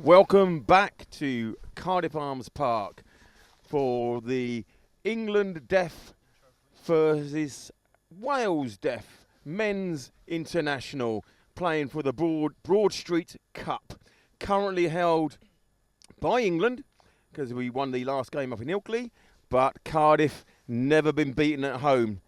Welcome back to Cardiff Arms Park for the England Deaf versus Wales Deaf Men's International, playing for the BROADSTREET Cup, currently held by England because we won the last game up in Ilkley, but Cardiff never been beaten at home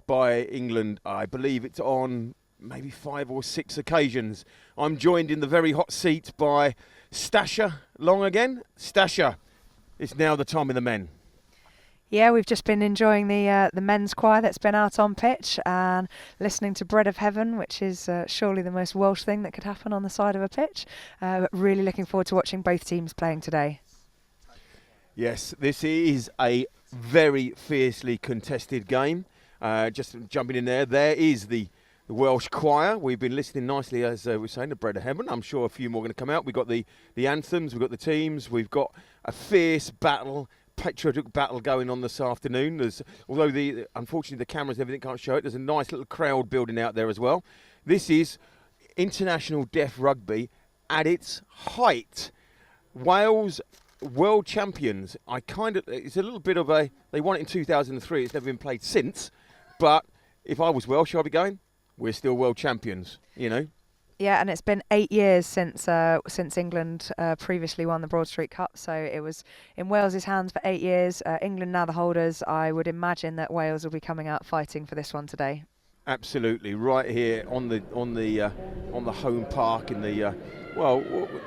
by England. I believe it's on maybe 5 or 6 occasions. I'm joined in the very hot seat by Stasha Long again. Stasha, it's now the time of the men. Yeah, we've just been enjoying the men's choir that's been out on pitch and listening to Bread of Heaven, which is surely the most Welsh thing that could happen on the side of a pitch. But really looking forward to watching both teams playing today. Yes, this is a very fiercely contested game. Just jumping in there is the Welsh choir. We've been listening nicely, as we're saying, to Bread of Heaven. I'm sure a few more are going to come out. We've got the anthems, we've got the teams, we've got a fierce battle, patriotic battle going on this afternoon. Although unfortunately the cameras and everything can't show it, there's a nice little crowd building out there as well. This is international deaf rugby at its height. Wales world champions. It's a little bit of they won it in 2003. It's never been played since. But if I was Welsh, I'd be going, we're still world champions, you know. Yeah, and it's been 8 years since England previously won the BROADSTREET Cup, so it was in Wales's hands for 8 years. England now the holders. I would imagine that Wales will be coming out fighting for this one today. Absolutely, right here on the home park in the. Well,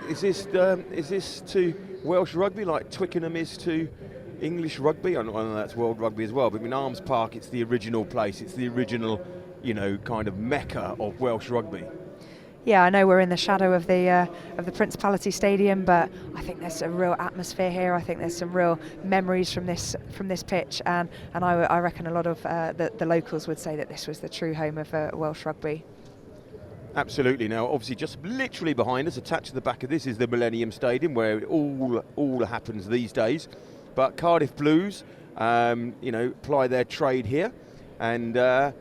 is this to Welsh rugby like Twickenham is to English rugby? I know that's world rugby as well, but in Arms Park, it's the original place. It's the original, kind of mecca of Welsh rugby. Yeah, I know we're in the shadow of the Principality Stadium, but I think there's a real atmosphere here. I think there's some real memories from this pitch, and I reckon a lot of the locals would say that this was the true home of Welsh rugby. Absolutely. Now, obviously, just literally behind us, attached to the back of this, is the Millennium Stadium, where it all happens these days. But Cardiff Blues, ply their trade here, and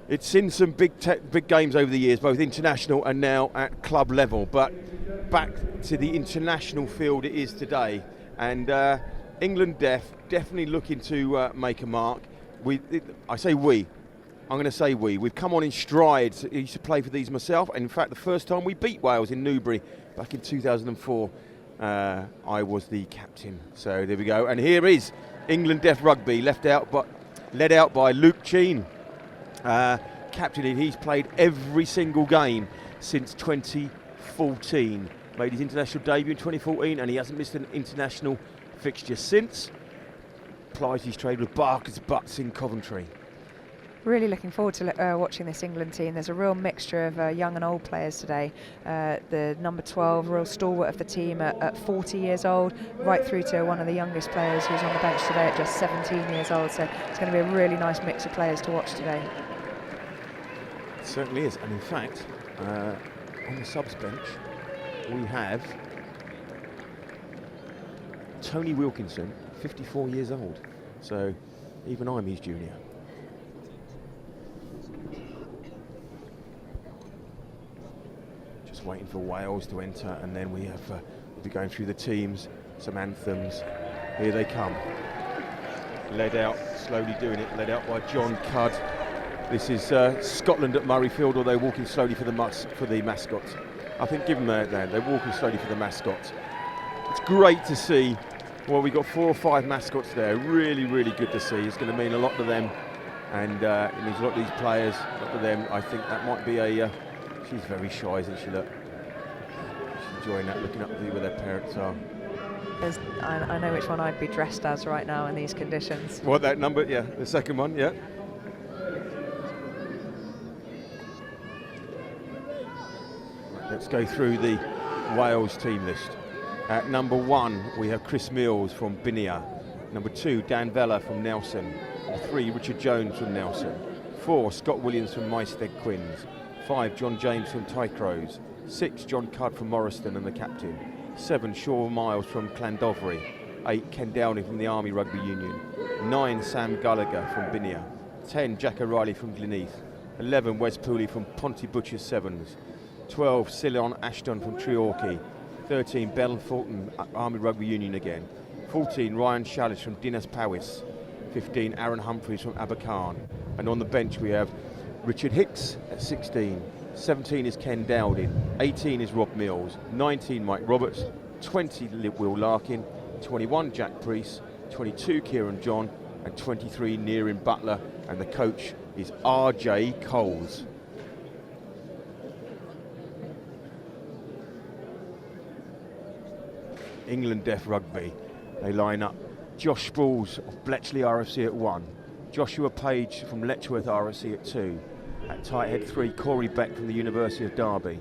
it's seen some big games over the years, both international and now at club level. But back to the international field it is today, and England Deaf definitely looking to make a mark. I'm going to say we. We've come on in strides. I used to play for these myself, and in fact, the first time we beat Wales in Newbury back in 2004, I was the captain. So there we go. And here is England Deaf Rugby, led out by Luke Cheen. Captain, he's played every single game since 2014. Made his international debut in 2014, and he hasn't missed an international fixture since. Plies his trade with Barker's Butts in Coventry. Really looking forward to watching this England team. There's a real mixture of young and old players today. The number 12, real stalwart of the team at 40 years old, right through to one of the youngest players who's on the bench today at just 17 years old. So it's going to be a really nice mix of players to watch today. It certainly is. And in fact, on the subs bench, we have Tony Wilkinson, 54 years old. So even I'm his junior. Waiting for Wales to enter, and then we'll be going through the teams, some anthems. Here they come. Led out, slowly doing it, led out by John Cudd. This is Scotland at Murrayfield, although walking slowly for the mascots. I think give them that, they're walking slowly for the mascots. It's great to see. Well, we've got 4 or 5 mascots there. Really, really good to see. It's going to mean a lot to them, and it means a lot to these players, a lot to them. I think that might be a... She's very shy, isn't she? Look, she's enjoying that, looking up to see where their parents are. I know which one I'd be dressed as right now in these conditions. What, that number? Yeah, the second one, yeah. Right, let's go through the Wales team list. At number 1, we have Chris Mills from Binia. Number 2, Dan Vella from Nelson. Number 3, Richard Jones from Nelson. 4, Scott Williams from Maested Quins. 5, John James from Tycrose. 6, John Cudd from Morriston and the captain. 7, Shaw Miles from Llandovery. 8, Ken Downey from the Army Rugby Union. 9, Sam Gallagher from Binia. 10, Jack O'Reilly from Gleneath. 11, Wes Pooley from Ponty Butchers Sevens. 12, Cylon Ashton from Treorchy. 13, Belfort Army Rugby Union again. 14, Ryan Shallis from Dinas Powys. 15, Aaron Humphreys from Abercarn. And on the bench we have Richard Hicks at 16. 17 is Ken Dowding. 18 is Rob Mills. 19, Mike Roberts. 20, Will Larkin. 21, Jack Priest. 22, Kieran John. And 23, Nearin Butler. And the coach is RJ Coles. England Deaf Rugby. They line up Josh Sprouls of Bletchley RFC at 1. Joshua Page from Letchworth RFC at 2. At tight head 3, Corey Beck from the University of Derby.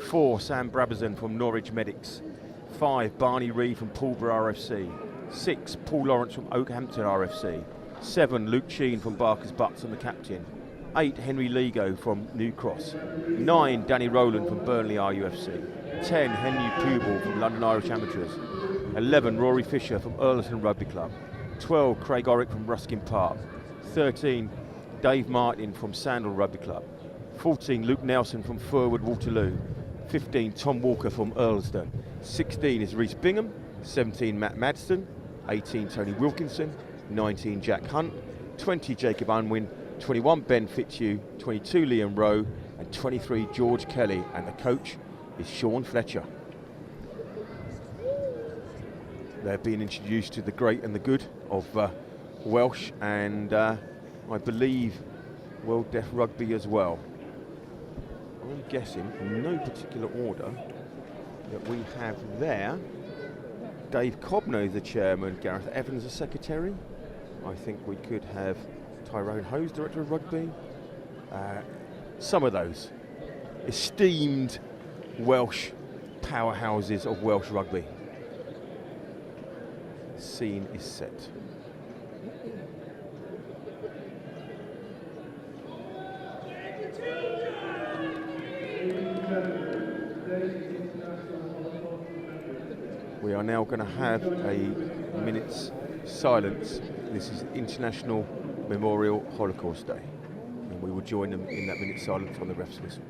4, Sam Brabazon from Norwich Medics. 5, Barney Reid from Pulborough RFC. 6, Paul Lawrence from Oakhampton RFC. 7, Luke Sheen from Barker's Butts and the captain. 8, Henry Lego from New Cross. 9, Danny Rowland from Burnley RUFC. 10, Henry Pubel from London Irish Amateurs. 11, Rory Fisher from Earlston Rugby Club. 12, Craig Orrick from Ruskin Park. 13, Dave Martin from Sandal Rugby Club. 14, Luke Nelson from Furwood Waterloo. 15, Tom Walker from Earlston. 16 is Rhys Bingham. 17, Matt Madston. 18, Tony Wilkinson. 19, Jack Hunt. 20, Jacob Unwin. 21, Ben Fitzhugh. 22, Liam Rowe. And 23, George Kelly. And the coach is Sean Fletcher. They're being introduced to the great and the good of Welsh and I believe World Deaf Rugby as well. I'm guessing, in no particular order, that we have there Dave Cobno, the chairman, Gareth Evans, the secretary. I think we could have Tyrone Hose, director of rugby. Some of those esteemed Welsh powerhouses of Welsh rugby. Scene is set. We are now going to have a minute's silence. This is International Memorial Holocaust Day, and we will join them in that minute's silence on the ref's whistle.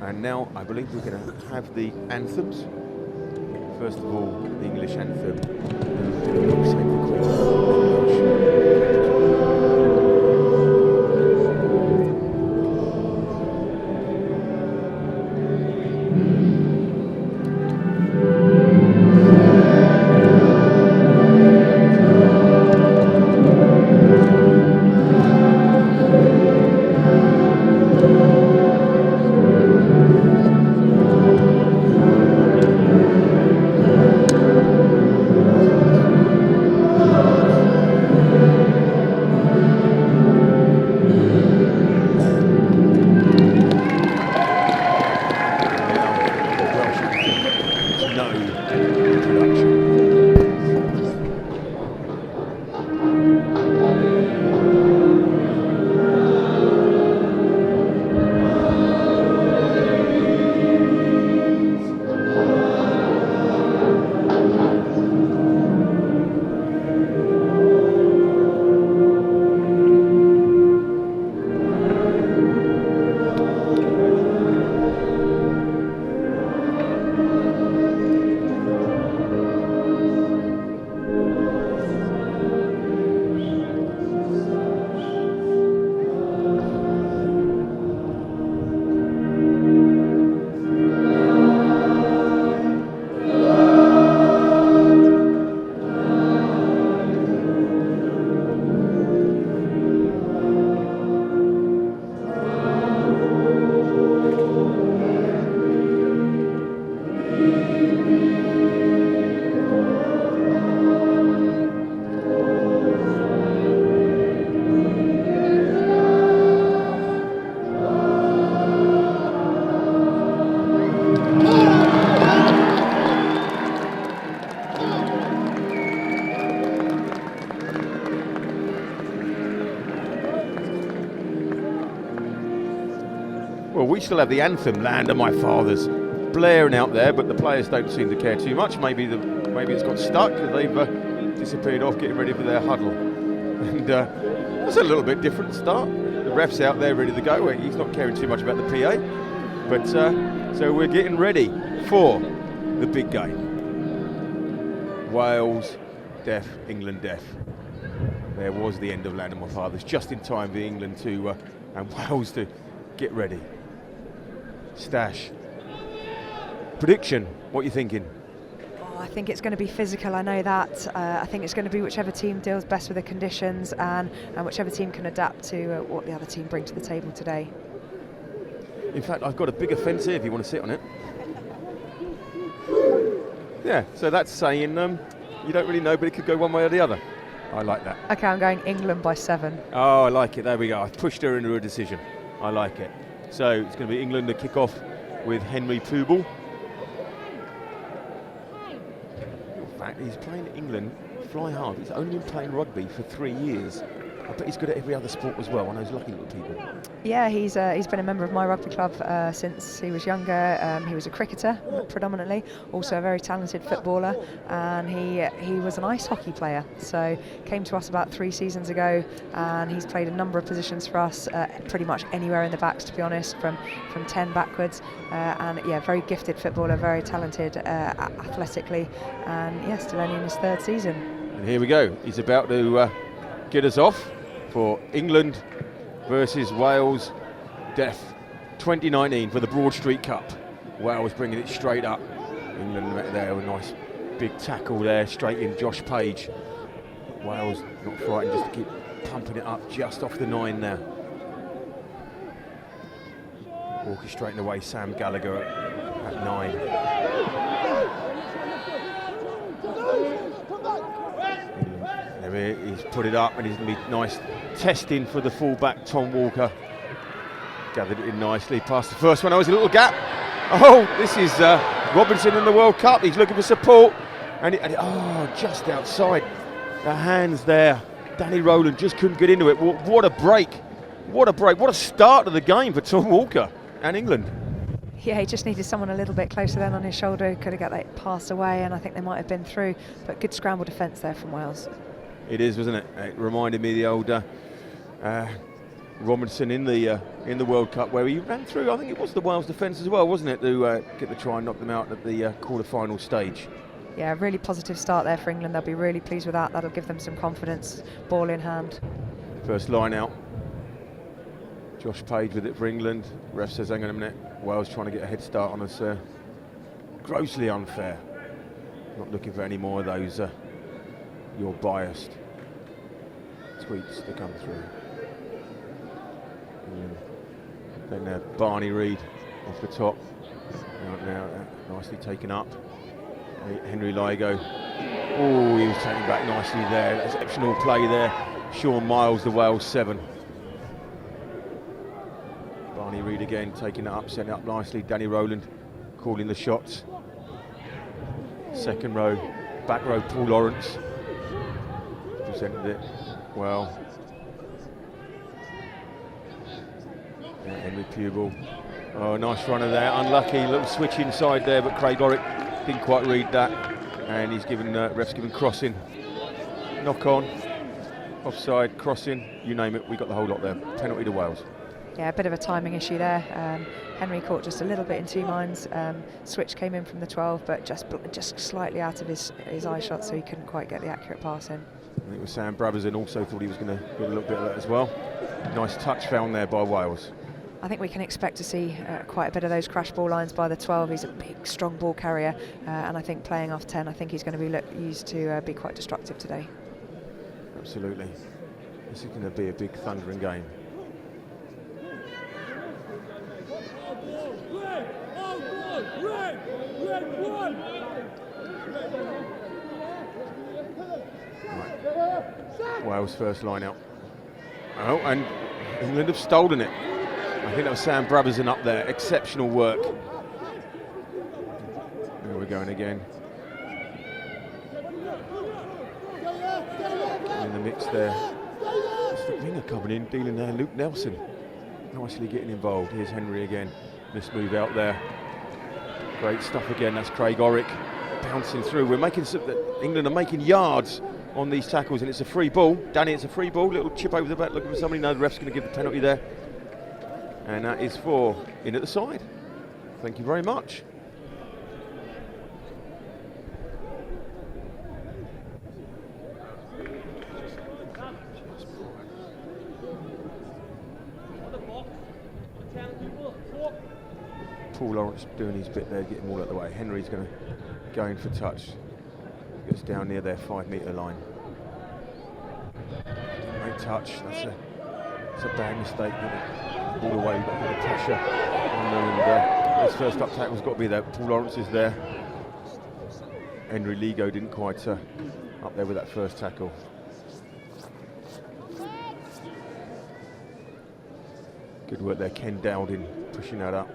And now I believe we're going to have the anthems. First of all, the English anthem. still have the anthem, Land of My Fathers, blaring out there, but the players don't seem to care too much. Maybe it's got stuck, they've disappeared off getting ready for their huddle. And it's a little bit different start. The ref's out there ready to go. He's not caring too much about the PA. But so we're getting ready for the big game. Wales deaf, England deaf. There was the end of Land of My Fathers, just in time for England to and Wales to get ready. Stash. Prediction, what are you thinking? Oh, I think it's going to be physical, I know that. I think it's going to be whichever team deals best with the conditions and whichever team can adapt to what the other team bring to the table today. In fact, I've got a big offence here if you want to sit on it. Yeah, so that's saying you don't really know, but it could go one way or the other. I like that. Okay, I'm going England by 7. Oh, I like it. There we go. I pushed her into a decision. I like it. So it's going to be England to kick off with Henry Poobel. In fact, he's playing England fly half. He's only been playing rugby for 3 years. I bet he's good at every other sport as well. I know he's lucky little people. Yeah, he's been a member of my rugby club since he was younger. He was a cricketer predominantly, also a very talented footballer, and he was an ice hockey player. So came to us about 3 seasons ago, and he's played a number of positions for us, pretty much anywhere in the backs, to be honest, from 10 backwards. And yeah, very gifted footballer, very talented athletically, and yeah, still only in his 3rd season. And here we go. He's about to get us off for England versus Wales Deaf 2019 for the Broad Street Cup. Wales bringing it straight up. England met there with a nice big tackle there, straight in Josh Page. Wales not frightened, just to keep pumping it up just off the 9 now. Orchestrating away Sam Gallagher at 9. He's put it up and he's going to be nice testing for the fullback Tom Walker. Gathered it in nicely past the first one. Oh, there's a little gap. Oh, this is Robinson in the World Cup. He's looking for support and just outside the hands there. Danny Rowland just couldn't get into it. What a break. What a break. What a start to the game for Tom Walker and England. Yeah, he just needed someone a little bit closer then on his shoulder. Could have got that pass away, and I think they might have been through. But good scramble defence there from Wales. It is, wasn't it? It reminded me of the old Robinson in the World Cup, where he ran through. I think it was the Wales defence as well, wasn't it, to get the try and knock them out at the quarter-final stage. Yeah, really positive start there for England. They'll be really pleased with that. That'll give them some confidence. Ball in hand. First line out. Josh Page with it for England. Ref says, hang on a minute. Wales trying to get a head start on us. Grossly unfair. Not looking for any more of those. You're biased tweets to come through. And then Barney Reid off the top. Now nicely taken up. Henry Ligo. Oh, he was taken back nicely there. Exceptional play there. Sean Miles, the Wales 7. Barney Reid again taking it up, setting it up nicely. Danny Rowland calling the shots. Second row, back row, Paul Lawrence. Presented it well. Henry Poobel. Oh, nice runner there. Unlucky, little switch inside there, but Craig Orrick didn't quite read that. And he's given, ref's given crossing. Knock on, offside, crossing, you name it, we got the whole lot there. Penalty to Wales. Yeah, a bit of a timing issue there. Henry caught just a little bit in 2 minds. Switch came in from the 12, but just slightly out of his eye shot, so he couldn't quite get the accurate pass in. I think it was Sam Brabazon also thought he was going to get a little bit of that as well. Nice touch found there by Wales. I think we can expect to see quite a bit of those crash ball lines by the 12. He's a big, strong ball carrier, and I think playing off 10, I think he's going to be used to be quite destructive today. Absolutely. This is going to be a big thundering game. Right. Wales first line out. Oh, and England have stolen it. I think that was Sam Brabazon up there. Exceptional work. There we're going again. In the mix there. It's the winger coming in, dealing there, Luke Nelson. nicely getting involved. Here's Henry again. This move out there. Great stuff again. That's Craig Orrick bouncing through. We're making England are making yards on these tackles, and it's a free ball. Danny, it's a free ball. Little chip over the back, looking for somebody. No, the ref's going to give the penalty there, and that is for in at the side. Thank you very much. Paul Lawrence doing his bit there, getting them all out of the way. Henry's going to go in for touch. Gets down near their 5 metre line. Great touch. That's a bad mistake. All the way, got a bit of pressure on them, and his first up tackle's got to be there. Paul Lawrence is there. Henry Ligo didn't quite up there with that first tackle. Good work there, Ken Dowding pushing that up.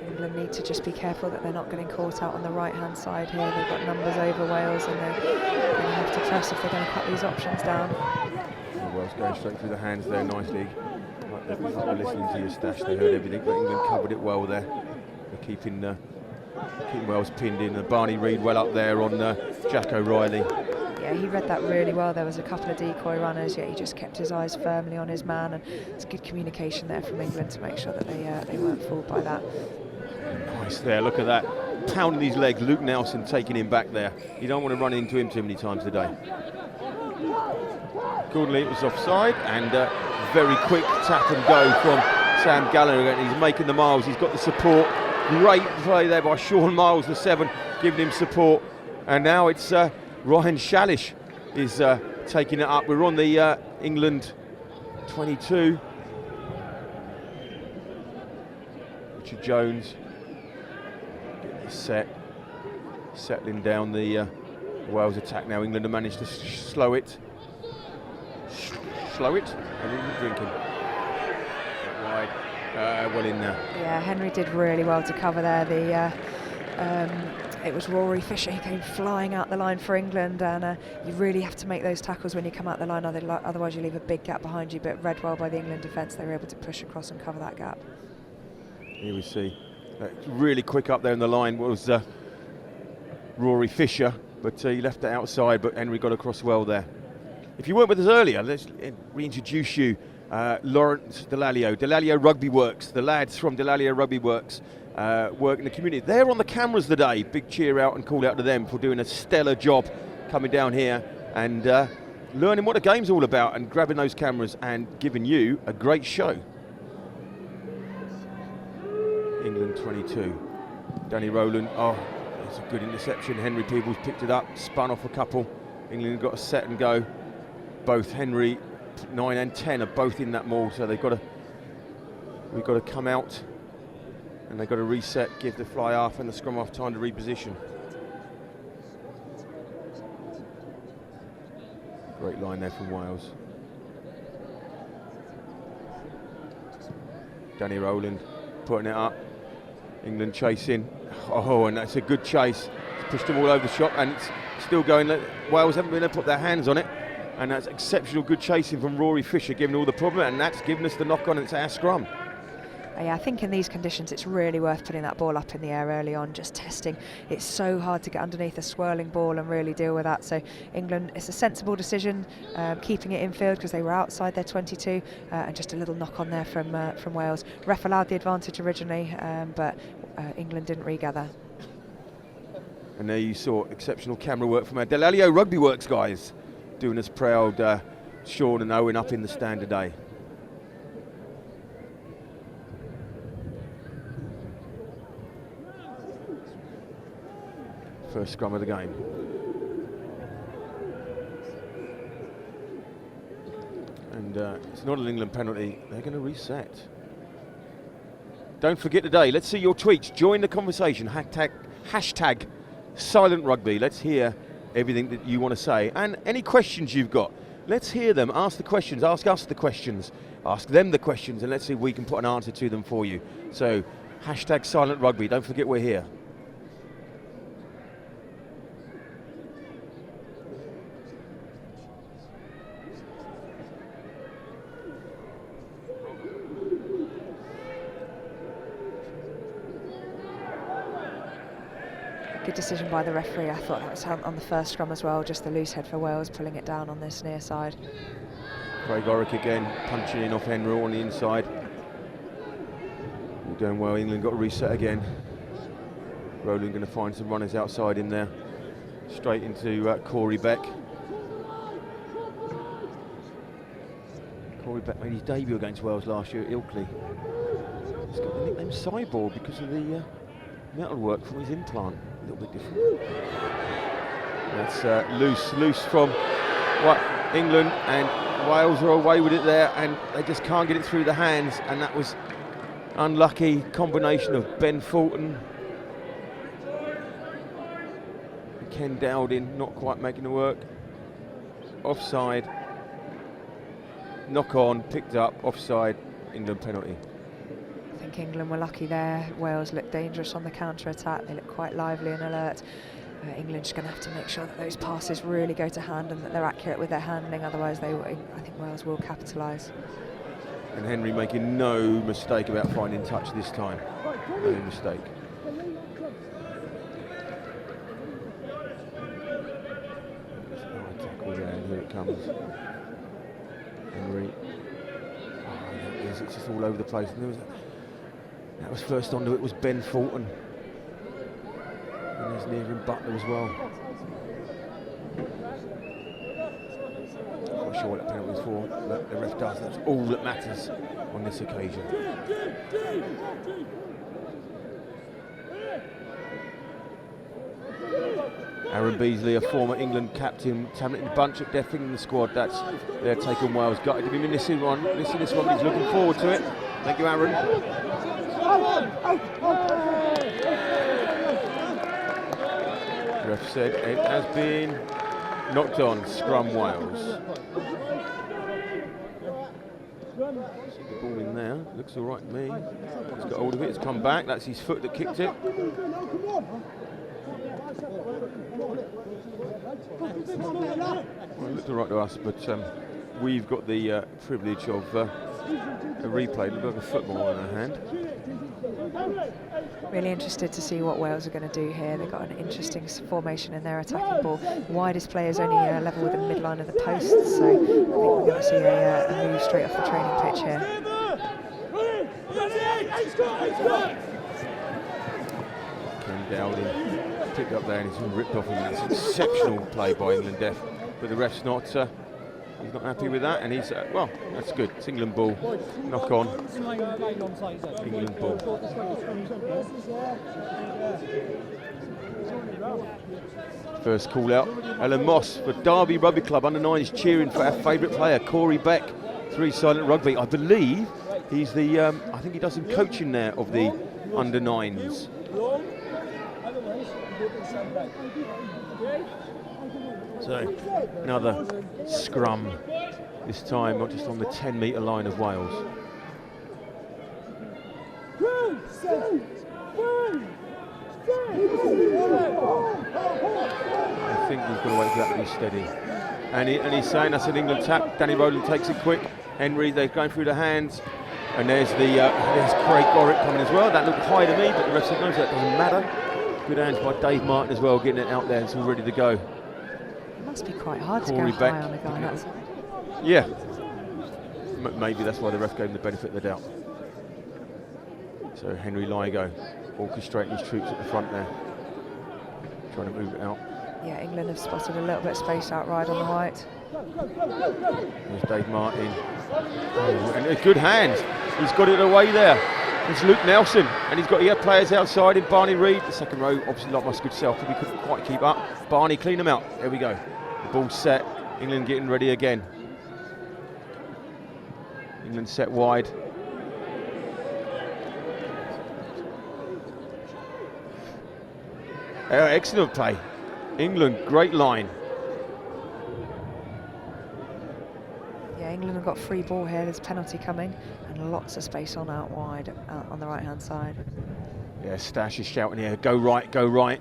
England need to just be careful that they're not getting caught out on the right-hand side here. They've got numbers over Wales, and they're going to have to press if they're going to cut these options down. Wales going straight through the hands there nicely. Like they're listening to your stash, they heard everything, but England covered it well there. They're keeping Wales pinned in. Barney Reid well up there on Jack O'Reilly. Yeah, he read that really well. There was a couple of decoy runners, yet he just kept his eyes firmly on his man, and it's good communication there from England to make sure that they weren't fooled by that. Nice there, look at that. Pounding his legs, Luke Nelson taking him back there. You don't want to run into him too many times today. Gordon, it was offside, and very quick tap and go from Sam Gallagher. He's making the miles, he's got the support. Great play there by Sean Miles, the 7, giving him support. And now it's Ryan Shalish is taking it up. We're on the England 22. Richard Jones getting this set, settling down the Wales attack now. England have managed to slow it. Slow it? And England drinking. Wide. Well in there. Yeah, Henry did really well to cover there. It was Rory Fisher, he came flying out the line for England, and you really have to make those tackles when you come out the line, otherwise you leave a big gap behind you. But read well by the England defence, they were able to push across and cover that gap. Here we see really quick up there in the line was Rory Fisher, but he left it outside, but Henry got across well there. If you weren't with us earlier, let's reintroduce you. Lawrence Delalio Rugby Works, the lads from Delalio Rugby Works work in the community. They're on the cameras today. Big cheer out and call out to them for doing a stellar job coming down here and learning what the game's all about and grabbing those cameras and giving you a great show. England 22. Danny Rowland, oh, it's a good interception. Henry Peebles picked it up, spun off a couple. England got a set and go. Both Henry 9 and 10 are both in that maul, so we've got to come out and they've got to reset, give the fly half and the scrum half time to reposition. Great line there from Wales. Danny Rowland putting it up. England chasing. Oh, and that's a good chase. It's pushed them all over the shop, and it's still going. Wales haven't been able to put their hands on it. And that's exceptional good chasing from Rory Fisher, giving all the problem, and that's given us the knock on. It's our scrum. Yeah, I think in these conditions it's really worth putting that ball up in the air early on, just testing. It's so hard to get underneath a swirling ball and really deal with that. So England, it's a sensible decision, keeping it infield because they were outside their 22, and just a little knock on there from Wales. Ref allowed the advantage originally, but England didn't regather. And there you saw exceptional camera work from our Delalio Rugby Works guys, doing us proud. Sean and Owen up in the stand today. First scrum of the game. And it's not an England penalty. They're going to reset. Don't forget today, let's see your tweets. Join the conversation. Hashtag Silent Rugby. Let's hear everything that you want to say. And any questions you've got, let's hear them. Ask the questions. Ask us the questions. Ask them the questions. And let's see if we can put an answer to them for you. So, hashtag Silent Rugby. Don't forget we're here. good decision by the referee. I thought that was on the first scrum as well, just the loose head for Wales, pulling it down on this near side. Craig Orrick again, punching in off Henry on the inside. We're doing well. England got to reset again. Rowland going to find some runners outside in there. Straight into Corey Beck. Corey Beck made his debut against Wales last year at Ilkley. He's got the nickname Cyborg because of the metalwork from his implant. A little bit different. That's loose from England, and Wales are away with it there, and they just can't get it through the hands, and that was unlucky combination of Ben Fulton, Ken Dowding not quite making it work. Offside, knock on, picked up, offside, England penalty. I think England were lucky there. Wales looked dangerous on the counter-attack. They looked quite lively and alert. England just going to have to make sure that those passes really go to hand and that they're accurate with their handling, otherwise I think Wales will capitalise. And Henry making no mistake about finding touch this time. No mistake. Tackle there, and here it comes. Henry. Oh, there it is. It's just all over the place. And that was first onto it was Ben Fulton. And there's near him Butler as well. Not sure what that penalty is for, but the ref does. That's all that matters on this occasion. Aaron Beasley, a former England captain, talented bunch at death in the squad. They're taking Wales. Gutted to be missing this one. He's looking forward to it. Thank you, Aaron. Ref said it has been knocked on. Scrum Wales. See the ball in there. Looks all right to me. He's got hold of it. It's come back. That's his foot that kicked it. Well, it looked all right to us, but we've got the privilege of a replay. It looked like a football in our hand. Really interested to see what Wales are going to do here. They've got an interesting formation in their attacking ball. Widest player is only level with the midline of the post, so I think we're going to see a move straight off the training pitch here. Ken Dowding picked up there and he's ripped off him. That's exceptional play by England Def, but the ref's not. He's not happy with that, and he's well. That's good. It's England ball. Knock on. England ball. First call out. Ellen Moss for Derby Rugby Club under-9s cheering for our favourite player Corey Beck. 3 silent rugby. I believe he's the. I think he does some coaching there of the under-9s. So another scrum, this time not just on the 10-metre line of Wales. I think we've got to wait for that to be steady. And he's saying that's an England tap. Danny Rowland takes it quick. Henry, they're going through the hands. And there's Craig Orrick coming as well. That looked high to me, but the ref said no, so that doesn't matter. Good hands by Dave Martin as well, getting it out there. It's all ready to go. It must be quite hard Corey to go Beck. high on a guy. That's yeah. Maybe that's why the ref gave him the benefit of the doubt. So Henry Ligo orchestrating his troops at the front there, trying to move it out. Yeah, England have spotted a little bit of space out wide on the white. There's Dave Martin. Oh, and a good hand. He's got it away there. It's Luke Nelson, and he's got players outside in Barney Reid. The second row, obviously like my good self, but he couldn't quite keep up. Barney, clean them out. There we go. The ball's set. England getting ready again. England set wide. Excellent play. England, great line. Yeah, England have got free ball here. There's a penalty coming, and lots of space on out wide on the right-hand side. Yeah, Stash is shouting here, go right, go right.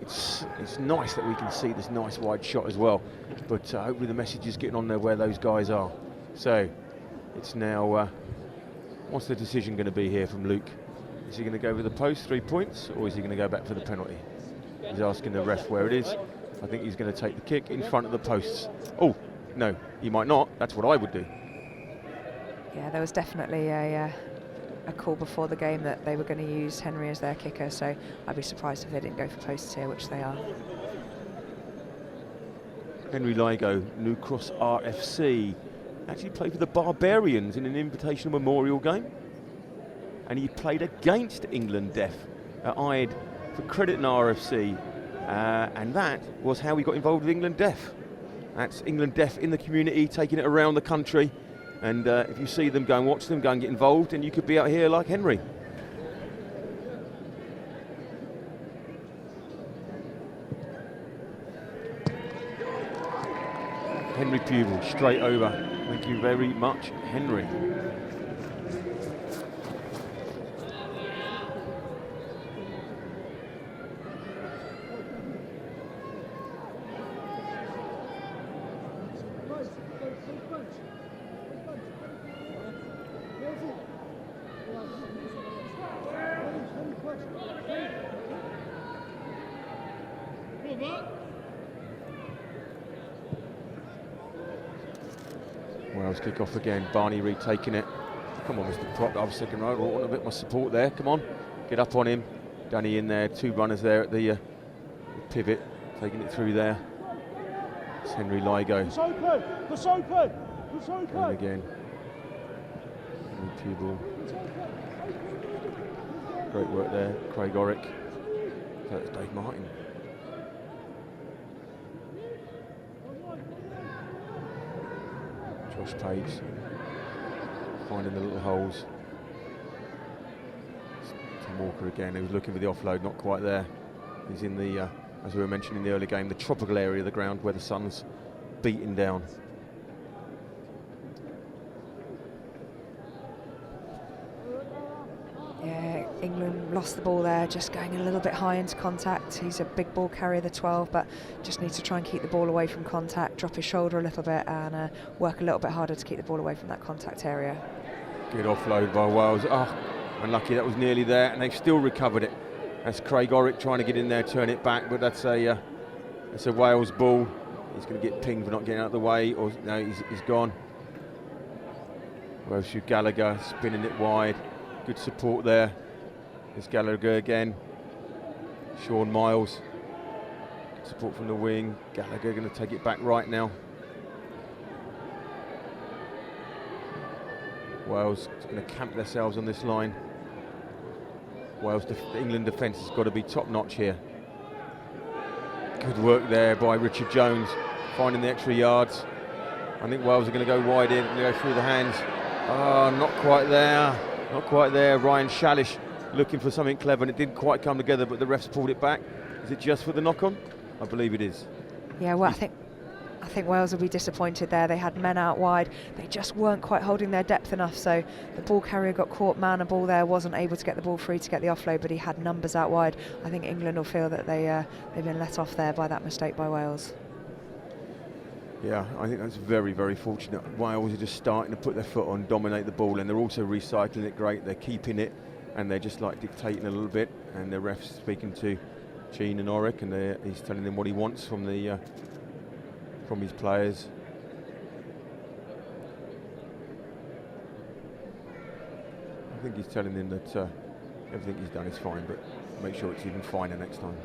It's nice that we can see this nice wide shot as well, but hopefully the message is getting on there where those guys are. So it's now, what's the decision going to be here from Luke? Is he going to go with the post, 3 points, or is he going to go back for the penalty? He's asking the ref where it is. I think he's going to take the kick in front of the posts. Oh, no, he might not. That's what I would do. Yeah, there was definitely a call before the game that they were going to use Henry as their kicker, so I'd be surprised if they didn't go for posts here, which they are. Henry Ligo, New Cross RFC, actually played for the Barbarians in an Invitational Memorial game, and he played against England Deaf at Ide for Credit and RFC, and that was how he got involved with England Deaf. That's England Deaf in the community, taking it around the country, and if you see them, go and watch them, go and get involved, and you could be out here like Henry. Henry Pupil, straight over. Thank you very much, Henry. Wales kick off again. Barney Reid taking it. Come on, Mr. Prop. I was second row. I want a bit more support there. Come on, get up on him. Danny in there. Two runners there at the pivot, taking it through there. It's Henry Ligo. It's open. It's open. It's open. Going again. Henry Pupil. Great work there. Craig Orrick. That's Dave Martin. Josh Page finding the little holes. Tom Walker again, he was looking for the offload, not quite there. He's in the, as we were mentioning in the early game, the tropical area of the ground where the sun's beating down. Yeah, England lost the ball there, just going a little bit high into contact. He's a big ball carrier, the 12, but just needs to try and keep the ball away from contact, drop his shoulder a little bit, and work a little bit harder to keep the ball away from that contact area. Good offload by Wales. Oh, unlucky, that was nearly there, and they've still recovered it. That's Craig Orrick trying to get in there, turn it back, but that's a Wales ball. He's going to get pinged for not getting out of the way, or no, he's gone. Welsh Gallagher spinning it wide. Good support there. There's Gallagher again. Sean Miles. Good support from the wing. Gallagher going to take it back right now. Wales going to camp themselves on this line. Wales, England defence has got to be top notch here. Good work there by Richard Jones, finding the extra yards. I think Wales are going to go wide in and go through the hands. Oh, not quite there. Not quite there. Ryan Shalish looking for something clever, and it didn't quite come together, but the refs pulled it back. Is it just for the knock-on? I believe it is. Yeah, well, I think Wales will be disappointed there. They had men out wide. They just weren't quite holding their depth enough, so the ball carrier got caught man and ball there, wasn't able to get the ball free to get the offload, but he had numbers out wide. I think England will feel that they've been let off there by that mistake by Wales. Yeah, I think that's very, very fortunate. Wales are just starting to put their foot on, dominate the ball, and they're also recycling it great. They're keeping it, and they're just like dictating a little bit, and the ref's speaking to Gene and Orrick, and he's telling them what he wants from his players. I think he's telling them that everything he's done is fine, but make sure it's even finer next time.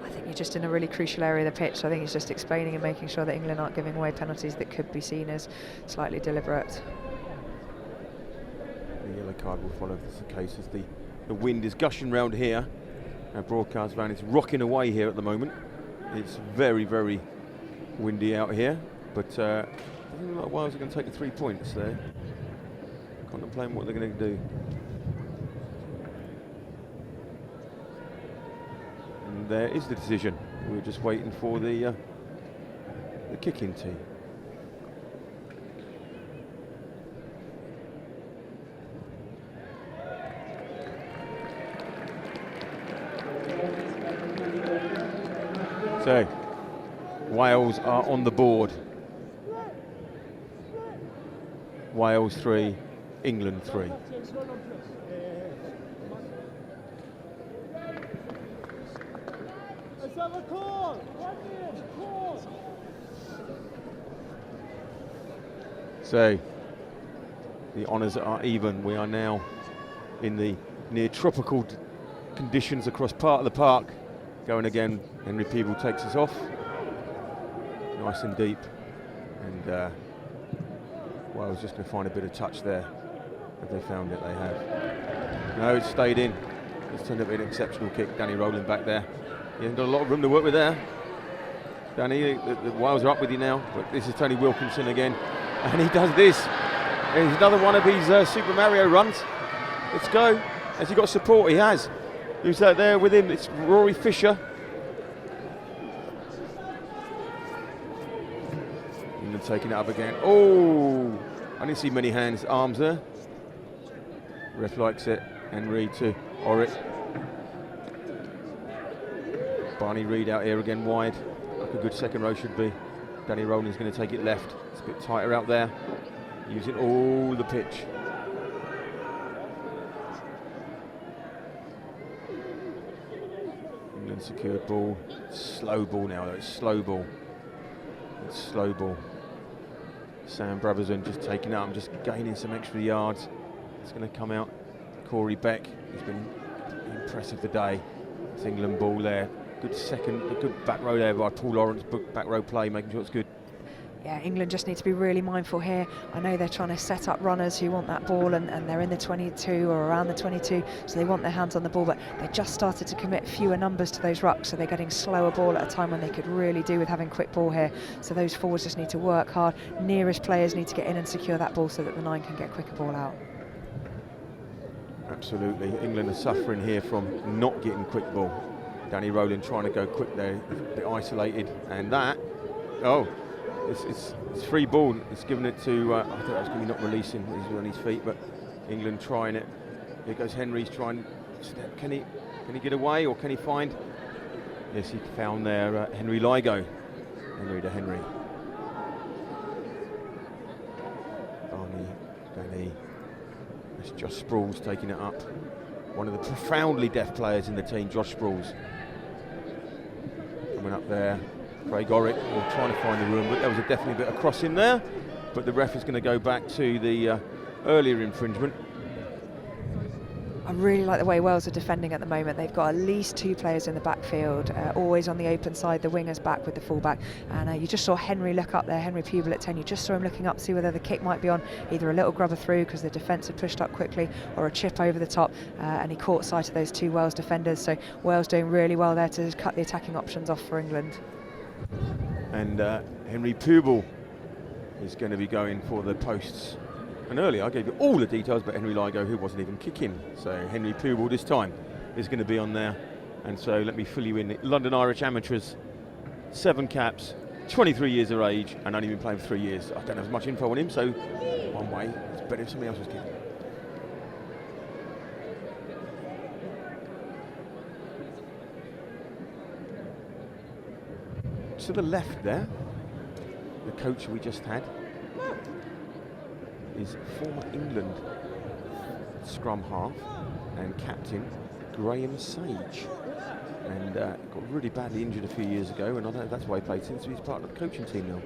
I think you're just in a really crucial area of the pitch, so I think he's just explaining and making sure that England aren't giving away penalties that could be seen as slightly deliberate. The yellow card will follow if this is the case, as the wind is gushing round here. Our broadcast van is rocking away here at the moment. It's very, very windy out here, but I think like Wales are going to take the 3 points there. Contemplating what they're going to do. And there is the decision. We're just waiting for the kick-in tee. So, Wales are on the board. Wales 3, England 3. So the honours are even. We are now in the near tropical conditions across part of the park. Going again, Henry Peeble takes us off. Nice and deep. And Wales just going to find a bit of touch there. Have they found it? They have. No, it's stayed in. It's turned up an exceptional kick. Danny Rowland back there. He hasn't got a lot of room to work with there. Danny, the Wales are up with you now, but this is Tony Wilkinson again. And he does this. Here's another one of his Super Mario runs. Let's go. Has he got support? He has. Who's out there with him? It's Rory Fisher. England taking it up again. Oh, I didn't see many hands, arms there. Ref likes it. Henry to Orrick. Barney Reid out here again wide. Like a good second row should be. Danny Rowland's going to take it left. It's a bit tighter out there. Using all the pitch. England secured ball. Slow ball now though. It's slow ball. It's slow ball. Sam Brabazon just taking out. I'm just gaining some extra yards. It's going to come out. Corey Beck. He's been impressive today. It's England ball there. Good second, a good back row there by Paul Lawrence, back row play, making sure it's good. Yeah, England just need to be really mindful here. I know they're trying to set up runners who want that ball and they're in the 22 or around the 22, so they want their hands on the ball, but they just started to commit fewer numbers to those rucks, so they're getting slower ball at a time when they could really do with having quick ball here. So those forwards just need to work hard. Nearest players need to get in and secure that ball so that the 9 can get quicker ball out. Absolutely. England are suffering here from not getting quick ball. Danny Rowland trying to go quick there, a bit isolated, and that, it's free ball. It's given it to, I thought that was going to be not releasing, he's on his feet, but England trying it. Here goes Henry's trying step. Can he get away or can he find? Yes, he found there Henry Ligo. Henry to Henry. Barney, Danny. It's Josh Sproul's taking it up. One of the profoundly deaf players in the team, Josh Sproul's. Coming up there, Craig Orrick trying to find the room, but there was definitely a bit of crossing there. But the ref is going to go back to the earlier infringement. I really like the way Wales are defending at the moment. They've got at least 2 players in the backfield, always on the open side, the wingers back with the fullback. And you just saw Henry look up there, Henry Peeble at 10. You just saw him looking up to see whether the kick might be on, either a little grubber through because the defence had pushed up quickly, or a chip over the top. And he caught sight of those 2 Wales defenders. So Wales doing really well there to cut the attacking options off for England. And Henry Peeble is going to be going for the posts. And earlier I gave you all the details, but Henry Ligo, who wasn't even kicking. So Henry Peeble this time is going to be on there. And so let me fill you in. London Irish Amateurs, 7 caps, 23 years of age, and only been playing for 3 years. I don't have as much info on him, so one way, it's better if somebody else was kicking. To the left there, the coach we just had is former England scrum half and captain Graham Sage, and got really badly injured a few years ago, and I don't know if that's why he played since he's part of the coaching team now.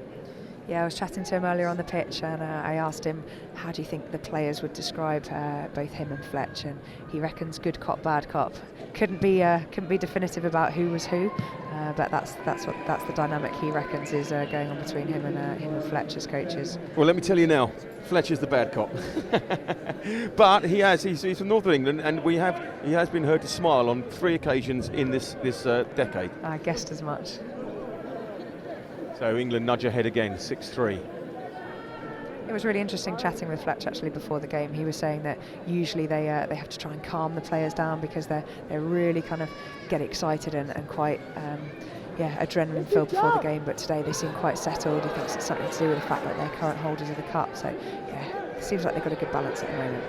Yeah, I was chatting to him earlier on the pitch, and I asked him, how do you think the players would describe both him and Fletch? And he reckons good cop, bad cop. Couldn't be definitive about who was who, but that's the dynamic he reckons is going on between him and Fletch as coaches. Well, let me tell you now, Fletch is the bad cop, but he's from North of England, and he has been heard to smile on 3 occasions in this decade. I guessed as much. So England nudge ahead again, 6-3. It was really interesting chatting with Fletch actually before the game. He was saying that usually they have to try and calm the players down because they really kind of get excited and quite adrenaline filled before the game. But today they seem quite settled. He thinks it's something to do with the fact that they're current holders of the cup. So yeah, it seems like they've got a good balance at the moment.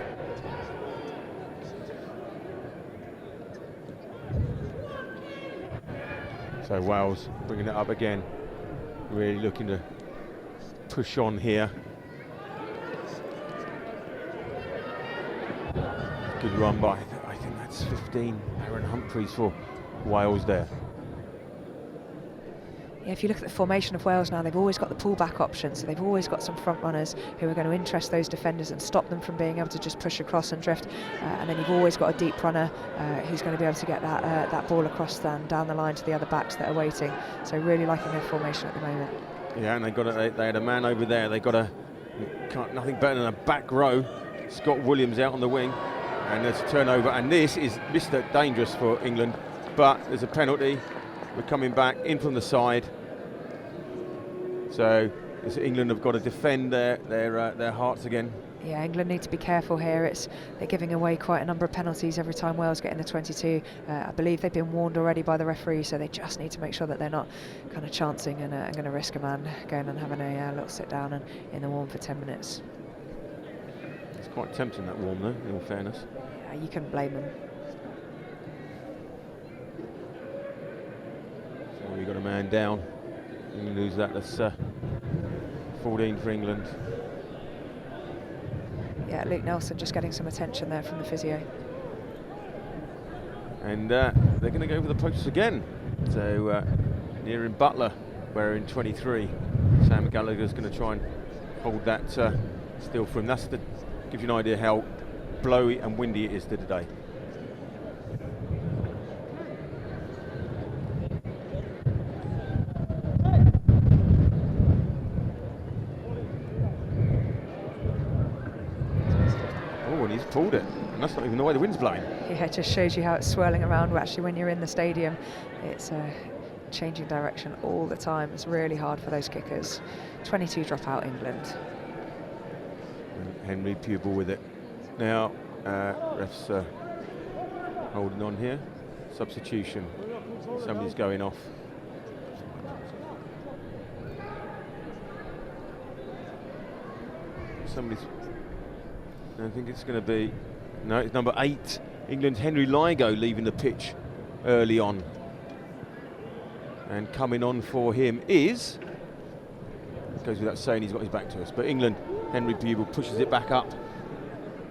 So Wales bringing it up again. Really looking to push on here. Good run by, I think that's 15, Aaron Humphreys for Wales there. Yeah, if you look at the formation of Wales now, they've always got the pull-back option, so they've always got some front runners who are going to interest those defenders and stop them from being able to just push across and drift. And then you've always got a deep runner who's going to be able to get that ball across down the line to the other backs that are waiting. So really liking their formation at the moment. Yeah, and they had a man over there. They got nothing better than a back row. Scott Williams out on the wing, and there's a turnover. And this is Mr. Dangerous for England, but there's a penalty. We're coming back in from the side. So England have got to defend their hearts again. Yeah, England need to be careful here. They're giving away quite a number of penalties every time Wales get in the 22. I believe they've been warned already by the referee, so they just need to make sure that they're not kind of chancing and going to risk a man going and having a little sit down and in the warm for 10 minutes. It's quite tempting, that warm, though, in all fairness. Yeah, you couldn't blame them. So we got a man down. You lose that. That's 14 for England. Yeah, Luke Nelson just getting some attention there from the physio. And they're going to go for the posts again. So near in Butler, wearing 23. Sam Gallagher's going to try and hold that still for him. Gives you an idea how blowy and windy it is today. Pulled it, and that's not even the way the wind's blowing. Yeah, it just shows you how it's swirling around. Actually, when you're in the stadium, it's changing direction all the time. It's really hard for those kickers. 22 drop out England. And Henry Pupil with it. Now, refs holding on here. Substitution. Somebody's going off. I think it's going to be, no, it's number 8, England's Henry Ligo leaving the pitch early on. And coming on for him is, goes without saying he's got his back to us, but England, Henry Pupil pushes it back up,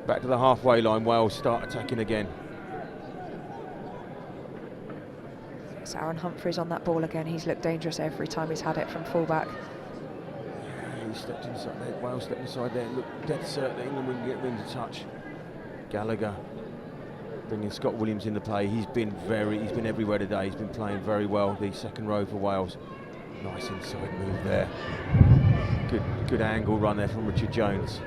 back to the halfway line. Wales start attacking again. It's Aaron Humphries on that ball again. He's looked dangerous every time he's had it from fullback. He stepped inside there, Wales stepped inside there, looked dead certain that England wouldn't get into touch. Gallagher bringing Scott Williams into play. He's been everywhere today. He's been playing very well, the second row for Wales. Nice inside move there. Good angle run there from Richard Jones.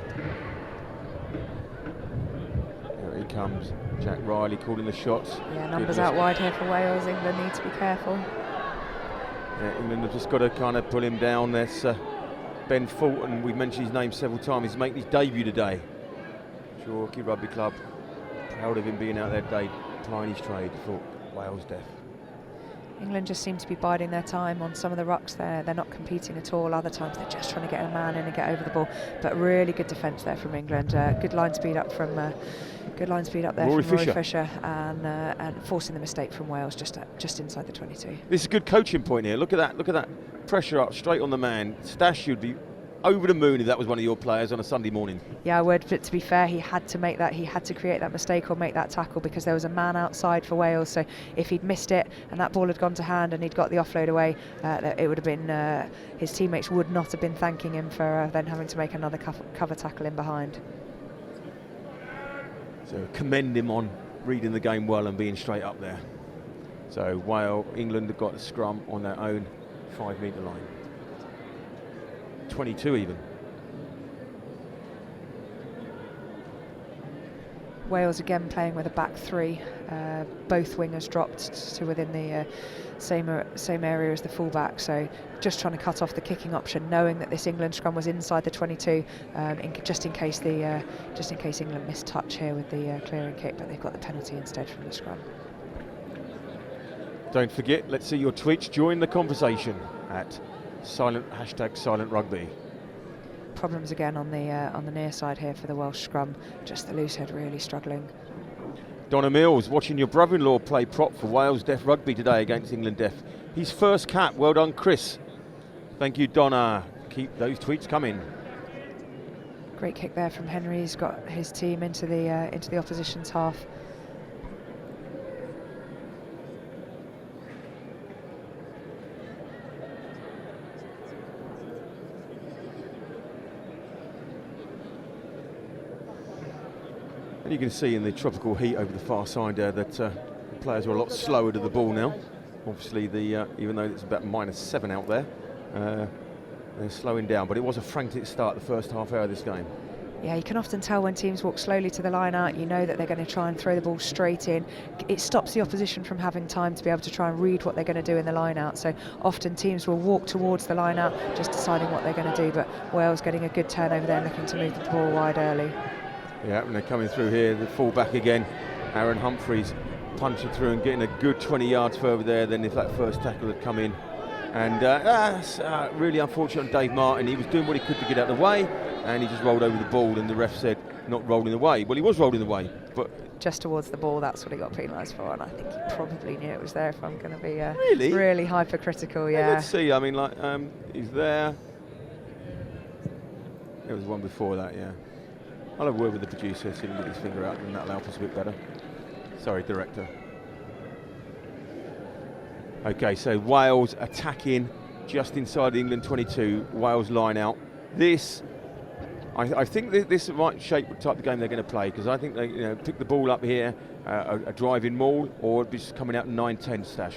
Here he comes. Jack Riley calling the shots. Yeah, numbers out wide here for Wales. England need to be careful. Yeah, England have just got to kind of pull him down. There's Ben Fulton, we've mentioned his name several times. He's making his debut today. Torquay Rugby Club, proud of him being out there today, plying his trade for Wales Deaf. England just seem to be biding their time on some of the rucks there. They're not competing at all. Other times they're just trying to get a man in and get over the ball. But really good defence there from England. Good line speed up from there Rory Fisher and forcing the mistake from Wales just inside the 22. This is a good coaching point here. Look at that pressure up straight on the man. Stash should be over the moon if that was one of your players on a Sunday morning. Yeah, I would, but to be fair, he had to create that mistake or make that tackle because there was a man outside for Wales. So if he'd missed it and that ball had gone to hand and he'd got the offload away, it would have been his teammates would not have been thanking him for then having to make another cover tackle in behind. So commend him on reading the game well and being straight up there. So while England have got a scrum on their own 5-metre line. 22 even. Wales again playing with a back three. Both wingers dropped to within the same area as the fullback. So just trying to cut off the kicking option, knowing that this England scrum was inside the 22, just in case England missed touch here with the clearing kick, but they've got the penalty instead from the scrum. Don't forget, let's see your tweets. Join the conversation at #silent rugby. Problems again on the near side here for the Welsh scrum. Just the loose head really struggling. Donna Mills watching your brother-in-law play prop for Wales Deaf Rugby today against England Deaf. His first cap. Well done, Chris. Thank you, Donna. Keep those tweets coming. Great kick there from Henry. He's got his team into the opposition's half. And you can see in the tropical heat over the far side there that the players are a lot slower to the ball now. Obviously, even though it's about -7 out there, they're slowing down. But it was a frantic start the first half hour of this game. Yeah, you can often tell when teams walk slowly to the line out, you know that they're going to try and throw the ball straight in. It stops the opposition from having time to be able to try and read what they're going to do in the line out. So often teams will walk towards the line out, just deciding what they're going to do. But Wales getting a good turnover there, looking to move the ball wide early. Yeah, and they're coming through here, the full back again. Aaron Humphries punching through and getting a good 20 yards further there than if that first tackle had come in. And that's really unfortunate on Dave Martin. He was doing what he could to get out of the way, and he just rolled over the ball, and the ref said not rolling away. Well, he was rolling away, but just towards the ball, that's what he got penalised for, and I think he probably knew it was there, if I'm going to be really hypercritical. Yeah. Let's see. I mean, like he's there. There was one before that. Yeah. I'll have a word with the producer, see if he can get his finger out, and that'll help us a bit better. Sorry, director. Okay, so Wales attacking just inside England 22. Wales line out. I think this might shape the type of game they're going to play, because I think they pick the ball up here, a driving maul, or just coming out 9-10 stash.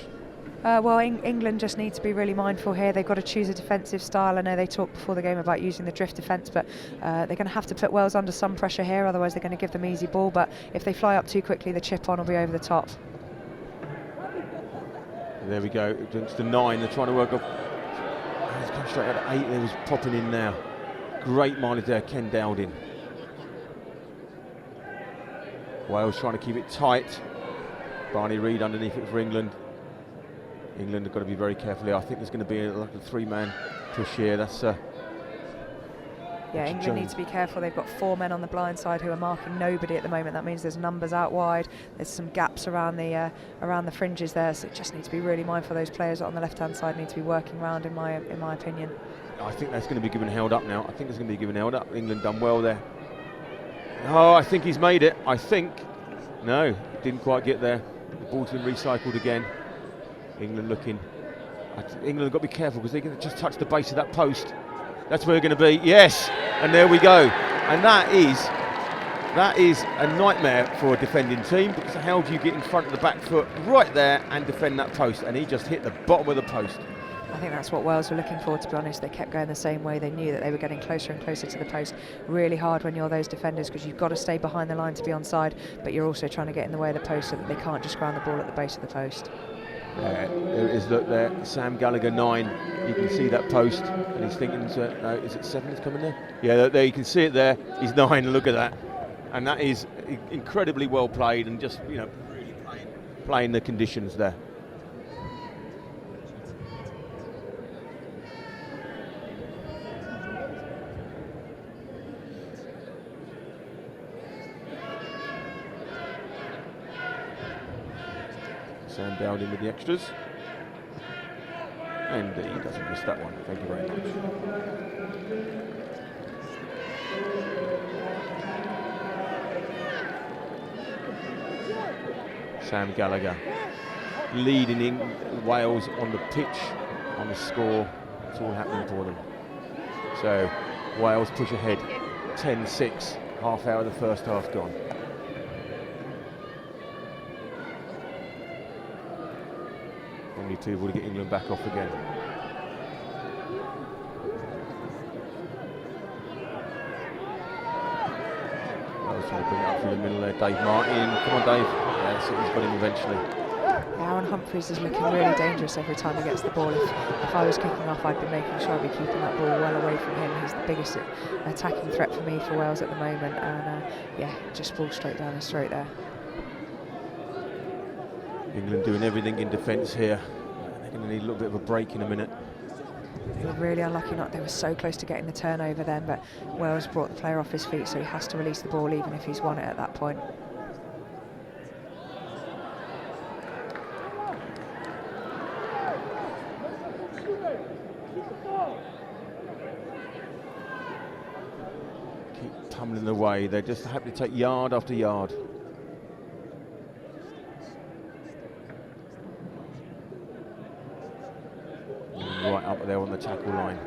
Well, England just need to be really mindful here. They've got to choose a defensive style. I know they talked before the game about using the drift defence, but they're going to have to put Wales under some pressure here, otherwise they're going to give them easy ball. But if they fly up too quickly, the chip on will be over the top. There we go. It's the 9. They're trying to work up. He's come straight out at 8. There was popping in now. Great mileage there, Ken Dowding. Wales trying to keep it tight. Barney Reid underneath it for England. England have got to be very careful here. I think there's going to be like a 3-man push here. That's yeah, England need to be careful. They've got 4 men on the blind side who are marking nobody at the moment. That means there's numbers out wide. There's some gaps around the fringes there. So it just need to be really mindful. Those players on the left-hand side need to be working round, in my opinion. I think that's going to be given held up now. I think it's going to be given held up. England done well there. Oh, I think he's made it. I think. No, didn't quite get there. The ball's been recycled again. England looking. England have got to be careful, because they're going to just touch the base of that post. That's where they're going to be. Yes, and there we go. And that is a nightmare for a defending team, because how do you get in front of the back foot right there and defend that post? And he just hit the bottom of the post. I think that's what Wales were looking for, to be honest. They kept going the same way. They knew that they were getting closer and closer to the post. Really hard when you're those defenders, because you've got to stay behind the line to be onside, but you're also trying to get in the way of the post so that they can't just ground the ball at the base of the post. There it is, look there, Sam Gallagher 9. You can see that post, and he's thinking, no, is it 7 that's coming there? Yeah, there you can see it there. He's 9, look at that. And that is incredibly well played, and just, really playing the conditions there. Sam Dowding with the extras. And he doesn't miss that one. Thank you very much. Sam Gallagher leading in Wales on the pitch, on the score. It's all happening for them. So Wales push ahead, 10-6, half hour of the first half gone. Only 2 will get England back off again. Wales trying to bring it up through the middle there. Dave Martin, come on Dave. Yeah, so he's got him eventually. Aaron Humphries is looking really dangerous every time he gets the ball. If I was kicking off, I'd be making sure I'd be keeping that ball well away from him. He's the biggest attacking threat for me for Wales at the moment, and yeah, just ball straight down his throat there. England doing everything in defence here. They're going to need a little bit of a break in a minute. They were really unlucky not. They were so close to getting the turnover then, but Wales brought the player off his feet, so he has to release the ball even if he's won it at that point. Keep tumbling away. They just have to take yard after yard. Right up there on the tackle line.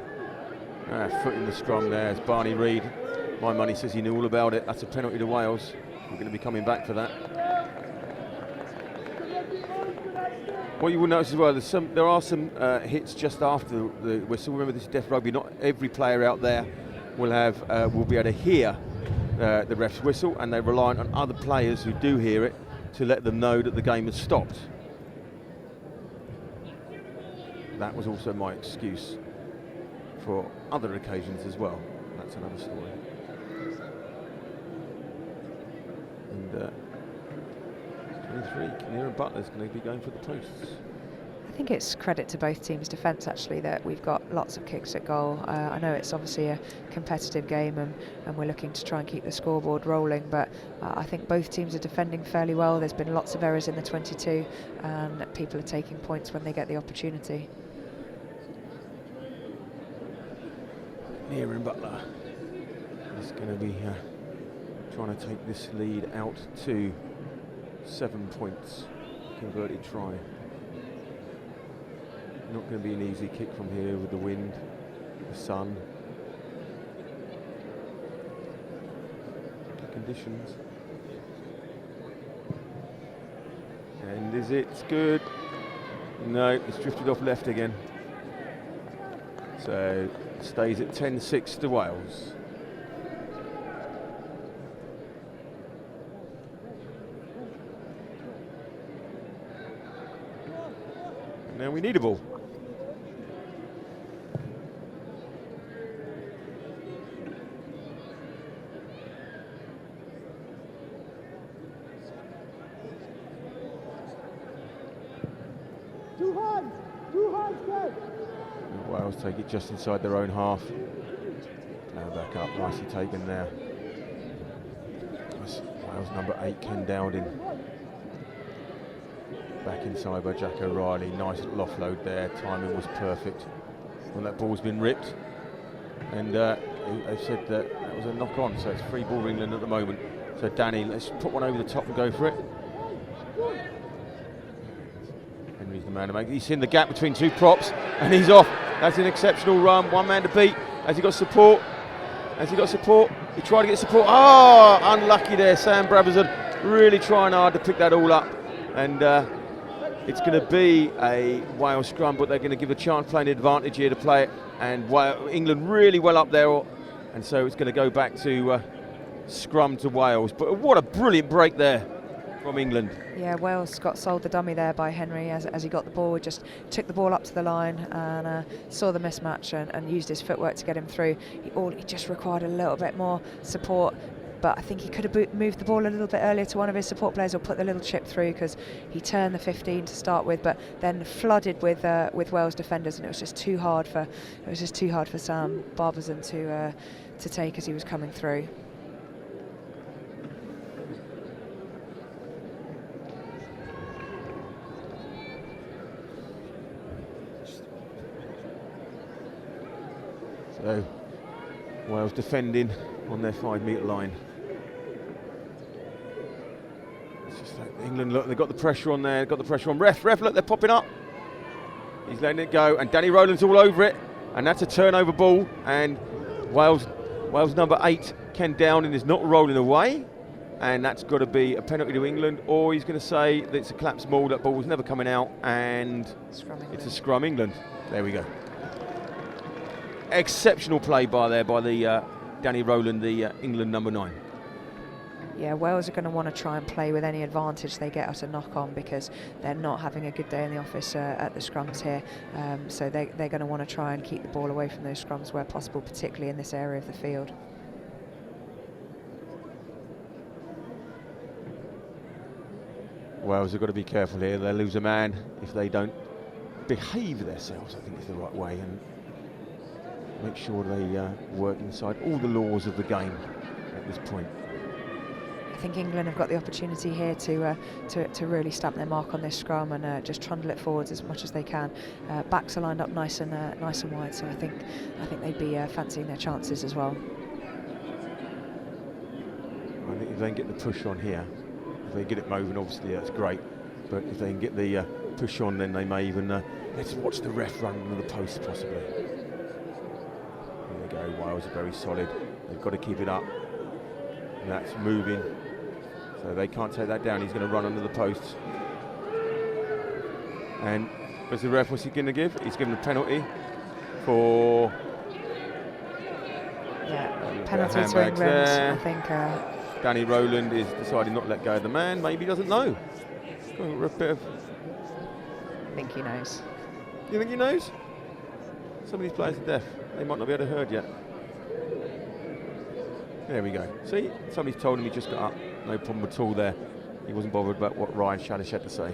Foot in the scrum there. It's Barney Reid. My money says he knew all about it. That's a penalty to Wales. We're going to be coming back for that. What you will notice as well, there are some hits just after the whistle. Remember, this is Deaf Rugby. Not every player out there will be able to hear the ref's whistle, and they're reliant on other players who do hear it to let them know that the game has stopped. That was also my excuse for other occasions as well. That's another story. And 23, Kinnear Butler's going to be going for the posts. I think it's credit to both teams' defence actually that we've got lots of kicks at goal. I know it's obviously a competitive game and we're looking to try and keep the scoreboard rolling, but I think both teams are defending fairly well. There's been lots of errors in the 22 and people are taking points when they get the opportunity. Kinnear Butler is going to be trying to take this lead out to 7 points. Converted try. Not going to be an easy kick from here with the wind, the sun, the conditions. And is it good? No, it's drifted off left again. So stays at 10-6 to Wales. And now we need a ball. Wales take it just inside their own half. Now back up, nicely taken there. That's Wales number 8, Ken Dowding. Back inside by Jack O'Reilly. Nice little offload there. Timing was perfect when that ball's been ripped. And they said that was a knock on, so it's free ball for England at the moment. So Danny, let's put one over the top and go for it. Henry's the man to make it. He's seen the gap between two props and he's off. That's an exceptional run. One man to beat. Has he got support? Has he got support? He tried to get support. Oh, unlucky there. Sam Brabazon really trying hard to pick that all up. And it's going to be a Wales scrum, but they're going to give a chance playing the advantage here to play it. And England really well up there. And so it's going to go back to scrum to Wales. But what a brilliant break there from England. Yeah, Wales got sold the dummy there by Henry as he got the ball. Just took the ball up to the line and saw the mismatch and used his footwork to get him through. He just required a little bit more support, but I think he could have moved the ball a little bit earlier to one of his support players or put the little chip through, because he turned the 15 to start with, but then flooded with Wales defenders, and it was just too hard for Sam Barbazon to take as he was coming through. So Wales defending on their 5 metre line. It's just like England, look, they've got the pressure on there, got the pressure on. Ref, look, they're popping up. He's letting it go, and Danny Rowland's all over it, and that's a turnover ball, and Wales number 8, Ken Dowding, is not rolling away, and that's got to be a penalty to England, or he's going to say that it's a collapsed ball, that ball was never coming out, and it's a scrum England. There we go. Exceptional play by the Danny Rowland, the England number 9. Yeah, Wales are going to want to try and play with any advantage they get at a knock-on, because they're not having a good day in the office at the scrums here. So they're going to want to try and keep the ball away from those scrums where possible, particularly in this area of the field. Wales have got to be careful here. They'll lose a man if they don't behave themselves, I think is the right way, and make sure they work inside all the laws of the game at this point. I think England have got the opportunity here to really stamp their mark on this scrum and just trundle it forwards as much as they can. Backs are lined up nice and wide, so I think they'd be fancying their chances as well. I think if they can get the push on here, if they get it moving, obviously that's great. But if they can get the push on, then they may even let's watch the ref run under the post possibly. Wales are very solid. They've got to keep it up. That's moving. So they can't take that down. He's going to run under the posts. And what's the ref, what's he going to give? He's given a penalty for... Yeah, penalty to England, I think. Danny Rowland is deciding not to let go of the man. Maybe he doesn't know. Got a bit of... I think he knows. You think he knows? Some of these players are deaf. They might not be able to heard yet. There we go. See, somebody's told him he just got up. No problem at all there. He wasn't bothered about what Ryan Shadish had to say.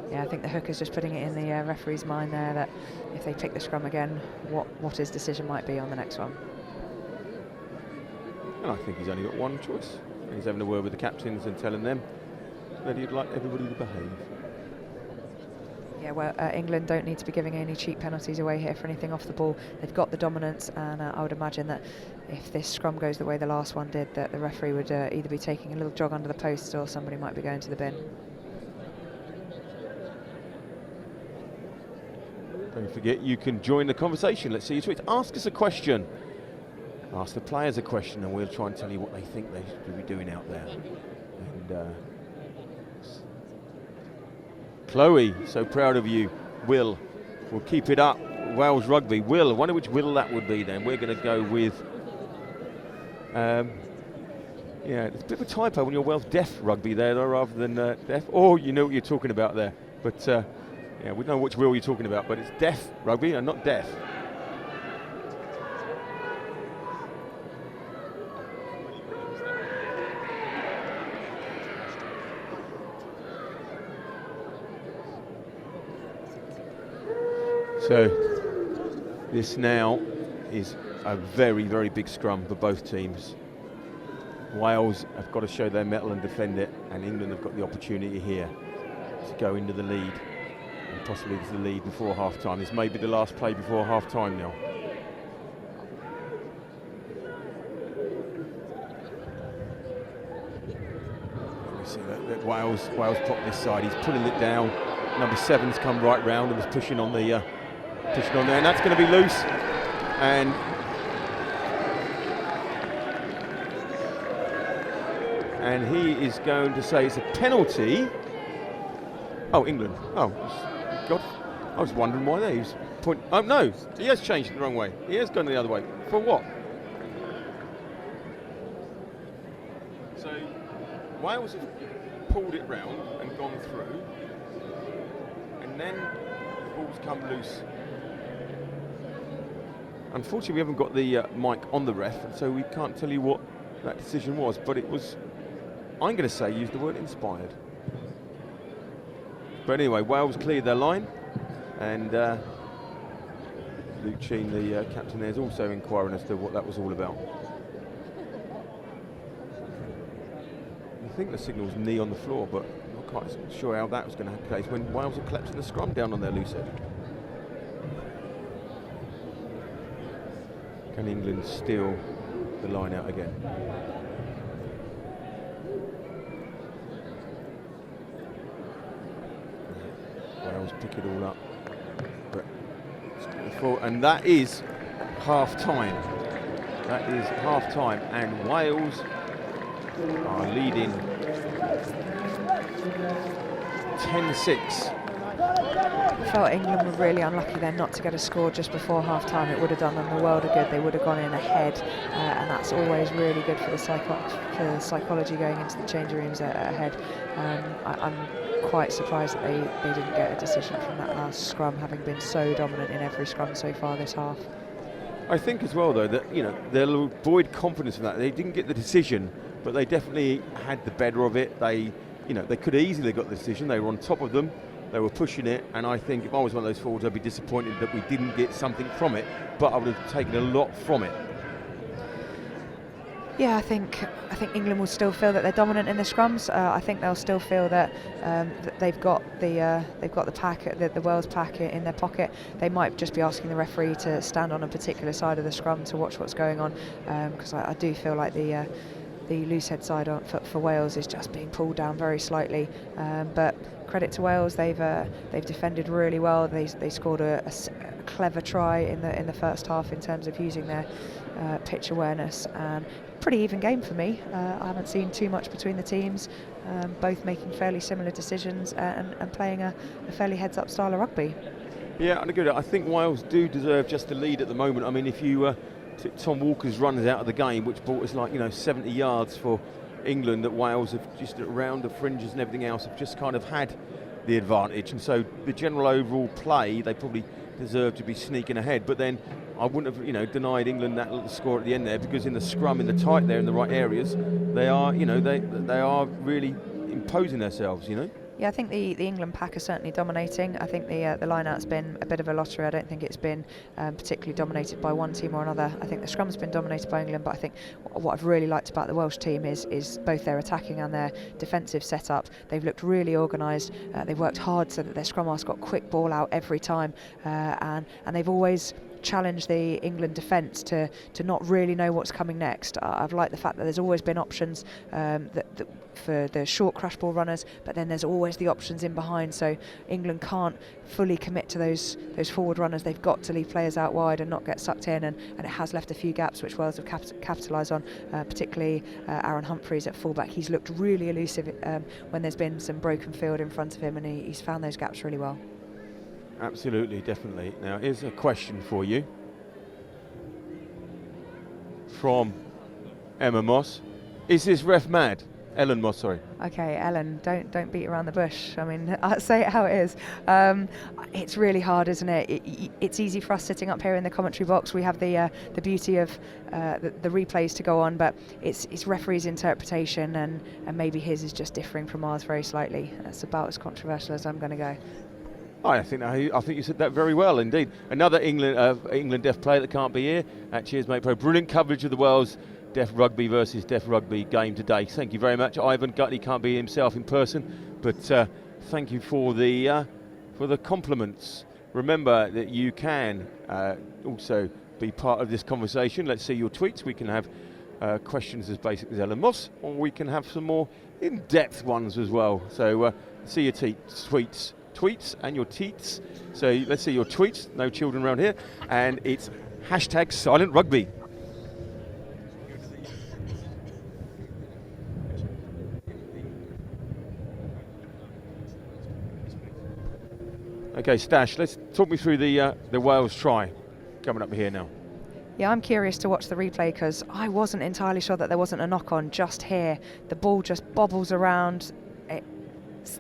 Yeah, I think the hooker's just putting it in the referee's mind there that if they pick the scrum again, what his decision might be on the next one. And I think he's only got one choice. And he's having a word with the captains and telling them that he'd like everybody to behave. Yeah, well, England don't need to be giving any cheap penalties away here for anything off the ball. They've got the dominance, and I would imagine that if this scrum goes the way the last one did, that the referee would either be taking a little jog under the post or somebody might be going to the bin. Don't forget, you can join the conversation. Let's see your tweets. Ask us a question. Ask the players a question, and we'll try and tell you what they think they should be doing out there. And Chloe, so proud of you. Will, we'll keep it up. Wales Rugby. Will, I wonder which Will that would be then. We're going to go with, yeah, it's a bit of a typo when you're Wales Deaf Rugby there, though, rather than deaf. Or you know what you're talking about there. But yeah, we know which Will you're talking about, but it's Deaf Rugby and not deaf. So this now is a very, very big scrum for both teams. Wales have got to show their mettle and defend it, and England have got the opportunity here to go into the lead, and possibly to the lead before half-time. This may be the last play before half-time now. We see that Wales pop this side. He's pulling it down. Number 7's come right round and was pushing on the pushing on there, and that's going to be loose. And he is going to say it's a penalty. Oh, England. Oh, God. I was wondering why there. He was pointing. Oh, no. He has changed it the wrong way. He has gone the other way. For what? So, Wales have pulled it round and gone through. And then the ball's come loose. Unfortunately, we haven't got the mic on the ref, so we can't tell you what that decision was, but it was, I'm going to say, use the word inspired. But anyway, Wales cleared their line, and Luke Sheen, the captain there, is also inquiring as to what that was all about. I think the signal's knee on the floor, but I'm not quite sure how that was going to take place when Wales are collecting the scrum down on their loose head. Can England steal the line out again? Wales pick it all up, but and that is half time. That is half time, and Wales are leading 10-6. I felt England were really unlucky then not to get a score just before half-time. It would have done them the world of good. They would have gone in ahead, and that's always really good for the psychology going into the changing rooms ahead. I'm quite surprised that they didn't get a decision from that last scrum, having been so dominant in every scrum so far this half. I think as well, though, that they'll avoid confidence in that. They didn't get the decision, but they definitely had the better of it. They could have easily got the decision. They were on top of them. They were pushing it, and I think if I was one of those forwards, I'd be disappointed that we didn't get something from it, but I would have taken a lot from it. Yeah, I think England will still feel that they're dominant in the scrums. I think they'll still feel that, that they've got the pack, the Wales pack in their pocket. They might just be asking the referee to stand on a particular side of the scrum to watch what's going on, because I do feel like the loose head side for Wales is just being pulled down very slightly. But credit to Wales, they've defended really well. They scored a clever try in the first half in terms of using their pitch awareness and pretty even game for me. I haven't seen too much between the teams, both making fairly similar decisions and playing a fairly heads-up style of rugby. Yeah, I agree. I think Wales do deserve just the lead at the moment. I mean, if you took Tom Walker's runs out of the game, which brought us 70 yards for England, that Wales have just around the fringes and everything else have just kind of had the advantage, and so the general overall play, they probably deserve to be sneaking ahead. But then I wouldn't have denied England that little score at the end there, because in the scrum, in the tight there, in the right areas, they are they are really imposing themselves. Yeah, I think the England pack are certainly dominating. I think the line-out's been a bit of a lottery. I don't think it's been particularly dominated by one team or another. I think the scrum's been dominated by England, but I think what I've really liked about the Welsh team is both their attacking and their defensive setup. They've looked really organised. They've worked hard so that their scrum halves got quick ball out every time, and they've always challenge the England defence to not really know what's coming next. I've liked the fact that there's always been options that for the short crash ball runners, but then there's always the options in behind, so England can't fully commit to those forward runners. They've got to leave players out wide and not get sucked in, and it has left a few gaps which Wales have capitalised on, particularly Aaron Humphries at fullback. He's looked really elusive when there's been some broken field in front of him, and he's found those gaps really well. Absolutely, definitely. Now, here's a question for you from Emma Moss. Is this ref mad? Ellen Moss, sorry. Okay, Ellen, don't beat around the bush. I mean, I'll say it how it is. It's really hard, isn't it? It's easy for us sitting up here in the commentary box. We have the beauty of the replays to go on, but it's referee's interpretation, and maybe his is just differing from ours very slightly. That's about as controversial as I'm going to go. I think you said that very well indeed. Another England deaf player that can't be here at Cheers Mate Pro. Brilliant coverage of the Wales Deaf Rugby versus Deaf Rugby game today. Thank you very much, Ivan. Gutley can't be himself in person, but thank you for the compliments. Remember that you can also be part of this conversation. Let's see your tweets. We can have questions as basic as Ellen Moss, or we can have some more in-depth ones as well. So see your tweets and your teats. So let's see your tweets. No children around here. And it's #SilentRugby. Okay, Stash, let's talk me through the Wales try coming up here now. Yeah, I'm curious to watch the replay because I wasn't entirely sure that there wasn't a knock-on just here. The ball just bobbles around.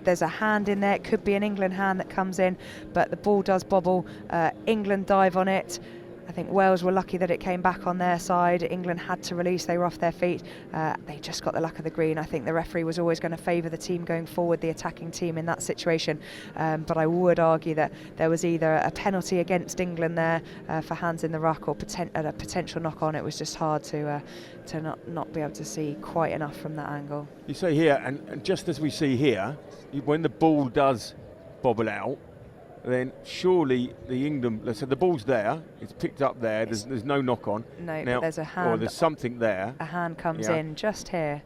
There's a hand in there. It could be an England hand that comes in, but the ball does bobble. England dive on it. I think Wales were lucky that it came back on their side. England had to release. They were off their feet. They just got the luck of the green. I think the referee was always going to favour the team going forward, the attacking team in that situation. But I would argue that there was either a penalty against England there for hands in the ruck, or a potential knock-on. It was just hard to not be able to see quite enough from that angle. You say here, and just as we see here, when the ball does bobble out, then surely the England, let's say the ball's there, it's picked up there, there's no knock-on. No, now, but there's a hand. Or there's something there. A hand comes in just here.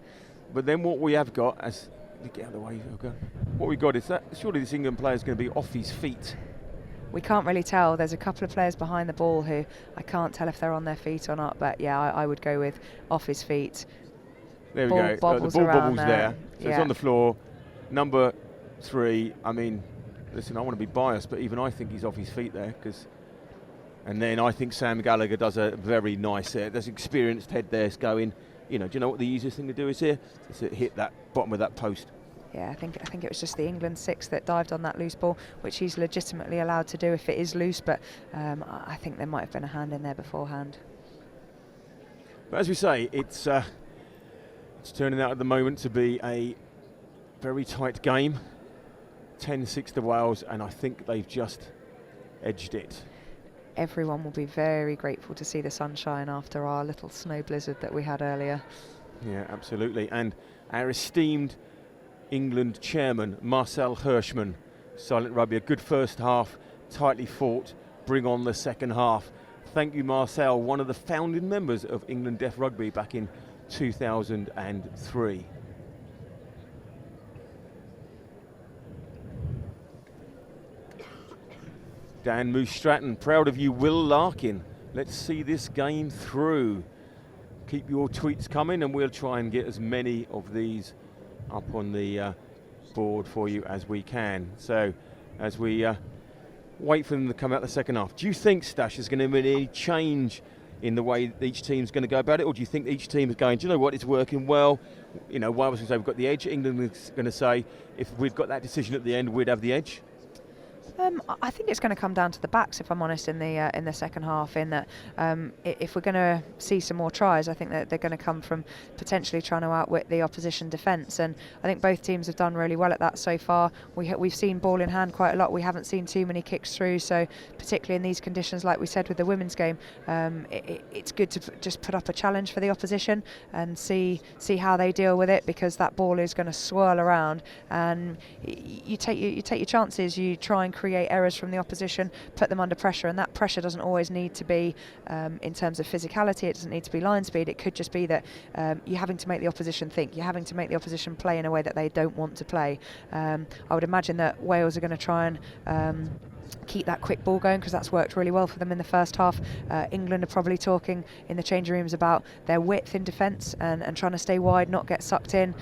But then what we have got, as you get out of the way, okay, what we've got is that surely this England player is going to be off his feet. We can't really tell. There's a couple of players behind the ball who I can't tell if they're on their feet or not, but yeah, I would go with off his feet. There we go. The ball bobbles there. So it's on the floor. Number 3, I mean, listen, I want to be biased, but even I think he's off his feet there. And then I think Sam Gallagher does a very nice, there's experienced head there going, do you know what the easiest thing to do is here? Is to hit that bottom of that post. Yeah, I think it was just the England 6 that dived on that loose ball, which he's legitimately allowed to do if it is loose, but I think there might have been a hand in there beforehand. But as we say, it's turning out at the moment to be a very tight game. 10-6 to Wales, and I think they've just edged it. Everyone will be very grateful to see the sunshine after our little snow blizzard that we had earlier. Yeah, absolutely. And our esteemed England chairman, Marcel Hirschman, Silent Rugby, a good first half, tightly fought, bring on the second half. Thank you, Marcel, one of the founding members of England Deaf Rugby back in 2003. Dan Moose Stratton, proud of you, Will Larkin. Let's see this game through. keep your tweets coming, and we'll try and get as many of these up on the board for you as we can. So as we wait for them to come out the second half, do you think, Stash, there's going to be any change in the way that each team's going to go about it, or do you think each team is going, do you know what, it's working well? You know, Wales will say we've got the edge. England is going to say if we'd got that decision at the end, we'd have the edge. I think it's going to come down to the backs, if I'm honest, in the second half. In that, if we're going to see some more tries, I think that they're going to come from potentially trying to outwit the opposition defence. And I think both teams have done really well at that so far. We've seen ball in hand quite a lot. We haven't seen too many kicks through. So particularly in these conditions, like we said with the women's game, it's good to just put up a challenge for the opposition and see how they deal with it, because that ball is going to swirl around, and you take your chances. You try and create errors from the opposition, put them under pressure, and that pressure doesn't always need to be in terms of physicality. It doesn't need to be line speed. It could just be that you're having to make the opposition think, you're having to make the opposition play in a way that they don't want to play. I would imagine that Wales are going to try and keep that quick ball going, because that's worked really well for them in the first half. England are probably talking in the changing rooms about their width in defence and trying to stay wide, not get sucked in,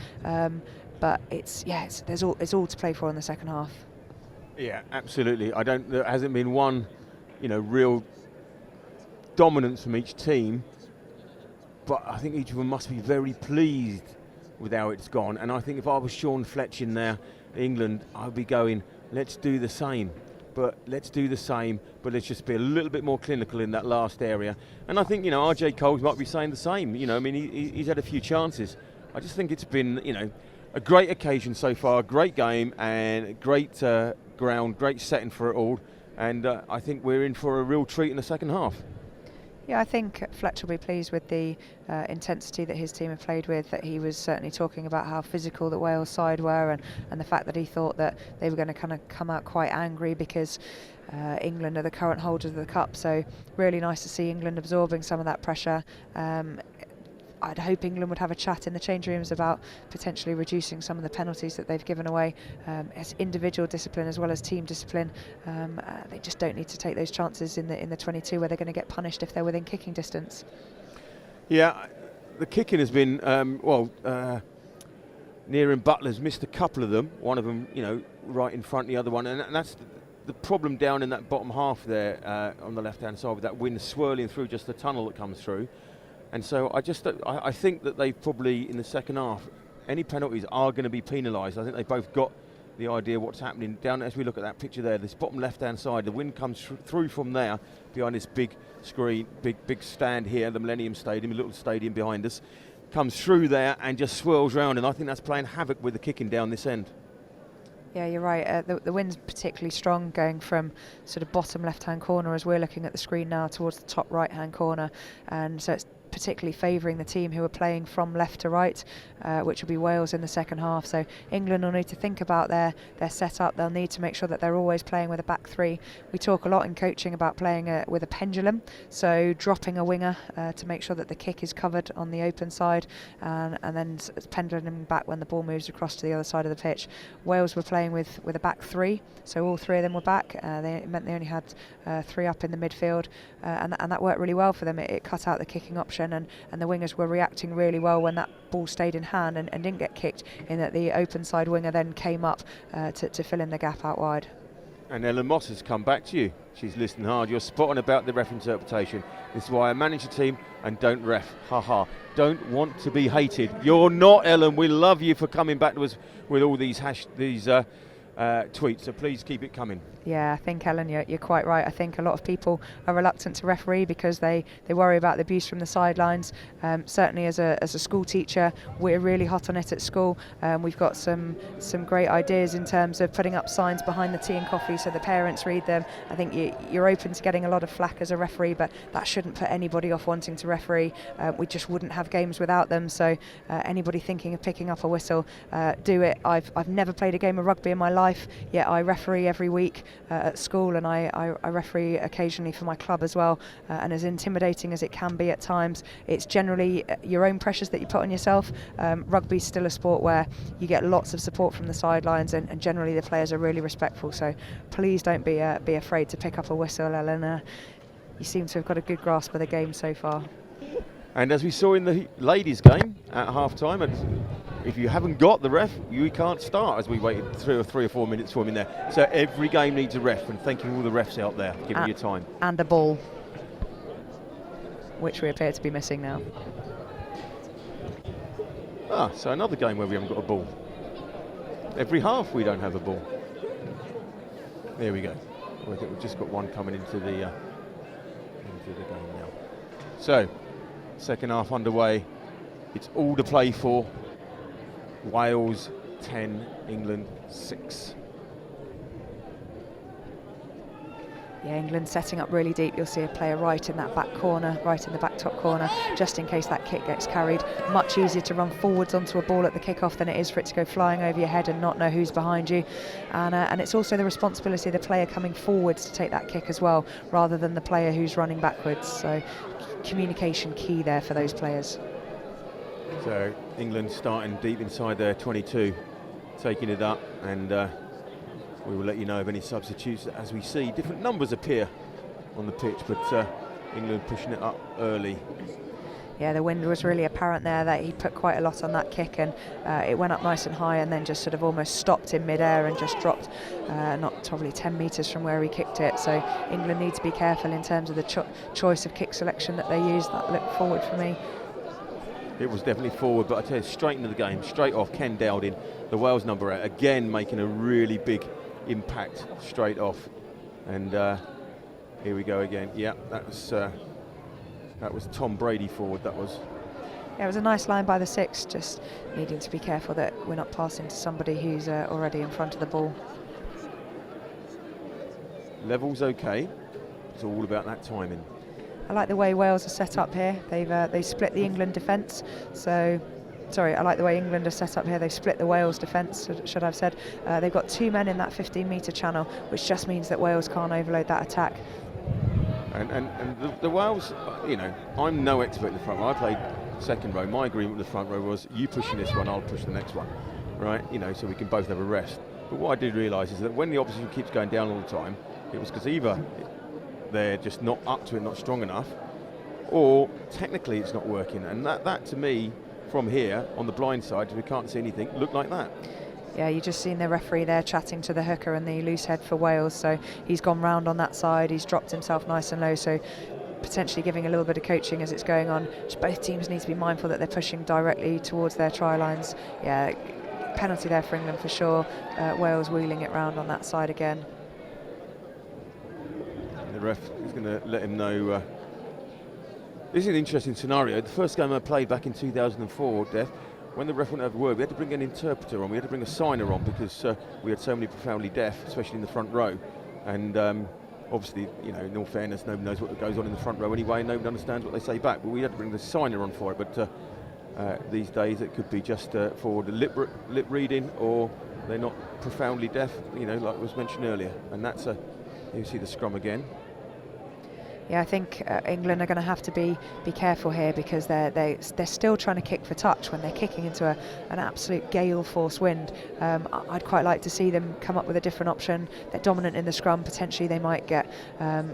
but it's all to play for in the second half. Yeah, absolutely. There hasn't been one, real dominance from each team, but I think each of them must be very pleased with how it's gone. And I think if I was Sean Fletch in there, England, I'd be going, let's do the same. But let's just be a little bit more clinical in that last area. And I think, RJ Coles might be saying the same. He's had a few chances. I just think it's been, a great occasion so far, a great game, and great ground, great setting for it all, and I think we're in for a real treat in the second half. Yeah, I think Fletch will be pleased with the intensity that his team have played with. That he was certainly talking about how physical the Wales side were, and the fact that he thought that they were going to kind of come out quite angry because England are the current holders of the cup. So really nice to see England absorbing some of that pressure. I'd hope England would have a chat in the change rooms about potentially reducing some of the penalties that they've given away. As individual discipline as well as team discipline, they just don't need to take those chances in the 22 where they're going to get punished if they're within kicking distance. Yeah, the kicking has been Near and Butler's missed a couple of them. One of them, right in front, the other one, and that's the problem down in that bottom half there on the left-hand side with that wind swirling through just the tunnel that comes through. And so I think that they probably, in the second half, any penalties are going to be penalised. I think they both got the idea what's happening down as we look at that picture there, this bottom left-hand side. The wind comes through from there behind this big screen, big stand here, the Millennium Stadium, a little stadium behind us, comes through there and just swirls round. And I think that's playing havoc with the kicking down this end. Yeah, you're right. The wind's particularly strong going from sort of bottom left-hand corner as we're looking at the screen now towards the top right-hand corner. And so it's particularly favouring the team who are playing from left to right, which will be Wales in the second half. So England will need to think about their setup. They'll need to make sure that they're always playing with a back three. We talk a lot in coaching about playing with a pendulum, so dropping a winger to make sure that the kick is covered on the open side, and then pendulum back when the ball moves across to the other side of the pitch. Wales were playing with a back three, so all three of them were back. It meant they only had three up in the midfield, and that worked really well for them. It cut out the kicking option, and the wingers were reacting really well when that ball stayed in hand and didn't get kicked, in that the open side winger then came up to fill in the gap out wide. And Ellen Moss has come back to you. She's listening hard. You're spot on about the ref interpretation. This is why I manage a team and don't ref. Ha. Don't want to be hated. You're not, Ellen. We love you for coming back to us with all these tweets, so please keep it coming. Yeah, I think, Ellen, you're quite right. I think a lot of people are reluctant to referee because they worry about the abuse from the sidelines. Certainly as a school teacher, we're really hot on it at school. We've got some great ideas in terms of putting up signs behind the tea and coffee so the parents read them. I think you're open to getting a lot of flack as a referee, but that shouldn't put anybody off wanting to referee. We just wouldn't have games without them, so anybody thinking of picking up a whistle, do it. I've never played a game of rugby in my life, yet I referee every week at school, and I referee occasionally for my club as well, and as intimidating as it can be at times, it's generally your own pressures that you put on yourself. Rugby's still a sport where you get lots of support from the sidelines, and generally the players are really respectful, so please don't be afraid to pick up a whistle, Ellen. You seem to have got a good grasp of the game so far. And as we saw in the ladies' game at half-time, if you haven't got the ref, you can't start, as we waited 3 or 4 minutes for him in there. So every game needs a ref, and thank you all the refs out there giving you time. And a ball, which we appear to be missing now. So another game where we haven't got a ball. Every half we don't have a ball. There we go. I think we've just got one coming into the game now. So, second half underway. It's all to play for. Wales 10, England 6. Yeah, England setting up really deep. You'll see a player right in that back corner, right in the back top corner, just in case that kick gets carried. Much easier to run forwards onto a ball at the kickoff than it is for it to go flying over your head and not know who's behind you. And it's also the responsibility of the player coming forwards to take that kick as well, rather than the player who's running backwards. So communication key there for those players. So England starting deep inside their 22, taking it up, and we will let you know of any substitutes as we see different numbers appear on the pitch, but England pushing it up early. Yeah, the wind was really apparent there, that he put quite a lot on that kick, and it went up nice and high and then just sort of almost stopped in mid-air and just dropped not probably 10 metres from where he kicked it. So England need to be careful in terms of the choice of kick selection that they use. That looked forward for me. It was definitely forward, but I tell you, straight into the game, straight off, Ken Dowding, the Wales number 8, again making a really big impact straight off. And here we go again. Yeah, that was Tom Brady forward, that was. Yeah, it was a nice line by the 6, just needing to be careful that we're not passing to somebody who's already in front of the ball. Level's okay, it's all about that timing. I like the way Wales are set up here. They split the England defence. So, sorry, I like the way England are set up here. They've split the Wales defence, should I have said. They've got 2 men in that 15-metre channel, which just means that Wales can't overload that attack. And the Wales, you know, I'm no expert in the front row. I played second row. My agreement with the front row was you pushing this one, I'll push the next one, right? You know, so we can both have a rest. But what I did realise is that when the opposition keeps going down all the time, it was because either they're just not up to it, not strong enough, or technically it's not working. And that to me, from here on the blind side, we can't see anything, looked like that. Yeah, you just seen the referee there chatting to the hooker and the loose head for Wales, so he's gone round on that side, he's dropped himself nice and low, so potentially giving a little bit of coaching as it's going on. Just both teams need to be mindful that they're pushing directly towards their try lines. Yeah, penalty there for England for sure. Wales wheeling it round on that side again. The ref is going to let him know. This is an interesting scenario. The first game I played back in 2004, Def, when the ref wouldn't have a word, we had to bring an interpreter on, we had to bring a signer on, because we had so many profoundly deaf, especially in the front row. And obviously, you know, in all fairness, nobody knows what goes on in the front row anyway, and nobody understands what they say back. But we had to bring the signer on for it. But these days it could be just for the lip reading, or they're not profoundly deaf, you know, like was mentioned earlier. And that's you see the scrum again. Yeah, I think England are going to have to be careful here, because they're still trying to kick for touch when they're kicking into an absolute gale force wind. I'd quite like to see them come up with a different option. They're dominant in the scrum. Potentially they might get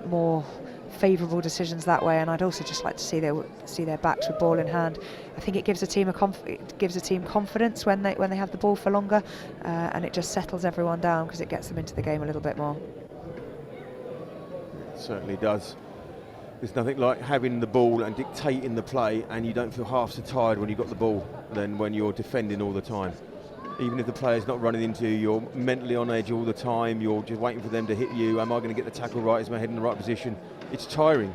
more favourable decisions that way, and I'd also just like to see their backs with ball in hand. I think it gives a team confidence when they have the ball for longer, and it just settles everyone down because it gets them into the game a little bit more. It certainly does. There's nothing like having the ball and dictating the play, and you don't feel half so tired when you've got the ball than when you're defending all the time. Even if the player's not running into you, you're mentally on edge all the time, you're just waiting for them to hit you. Am I going to get the tackle right? Is my head in the right position? It's tiring.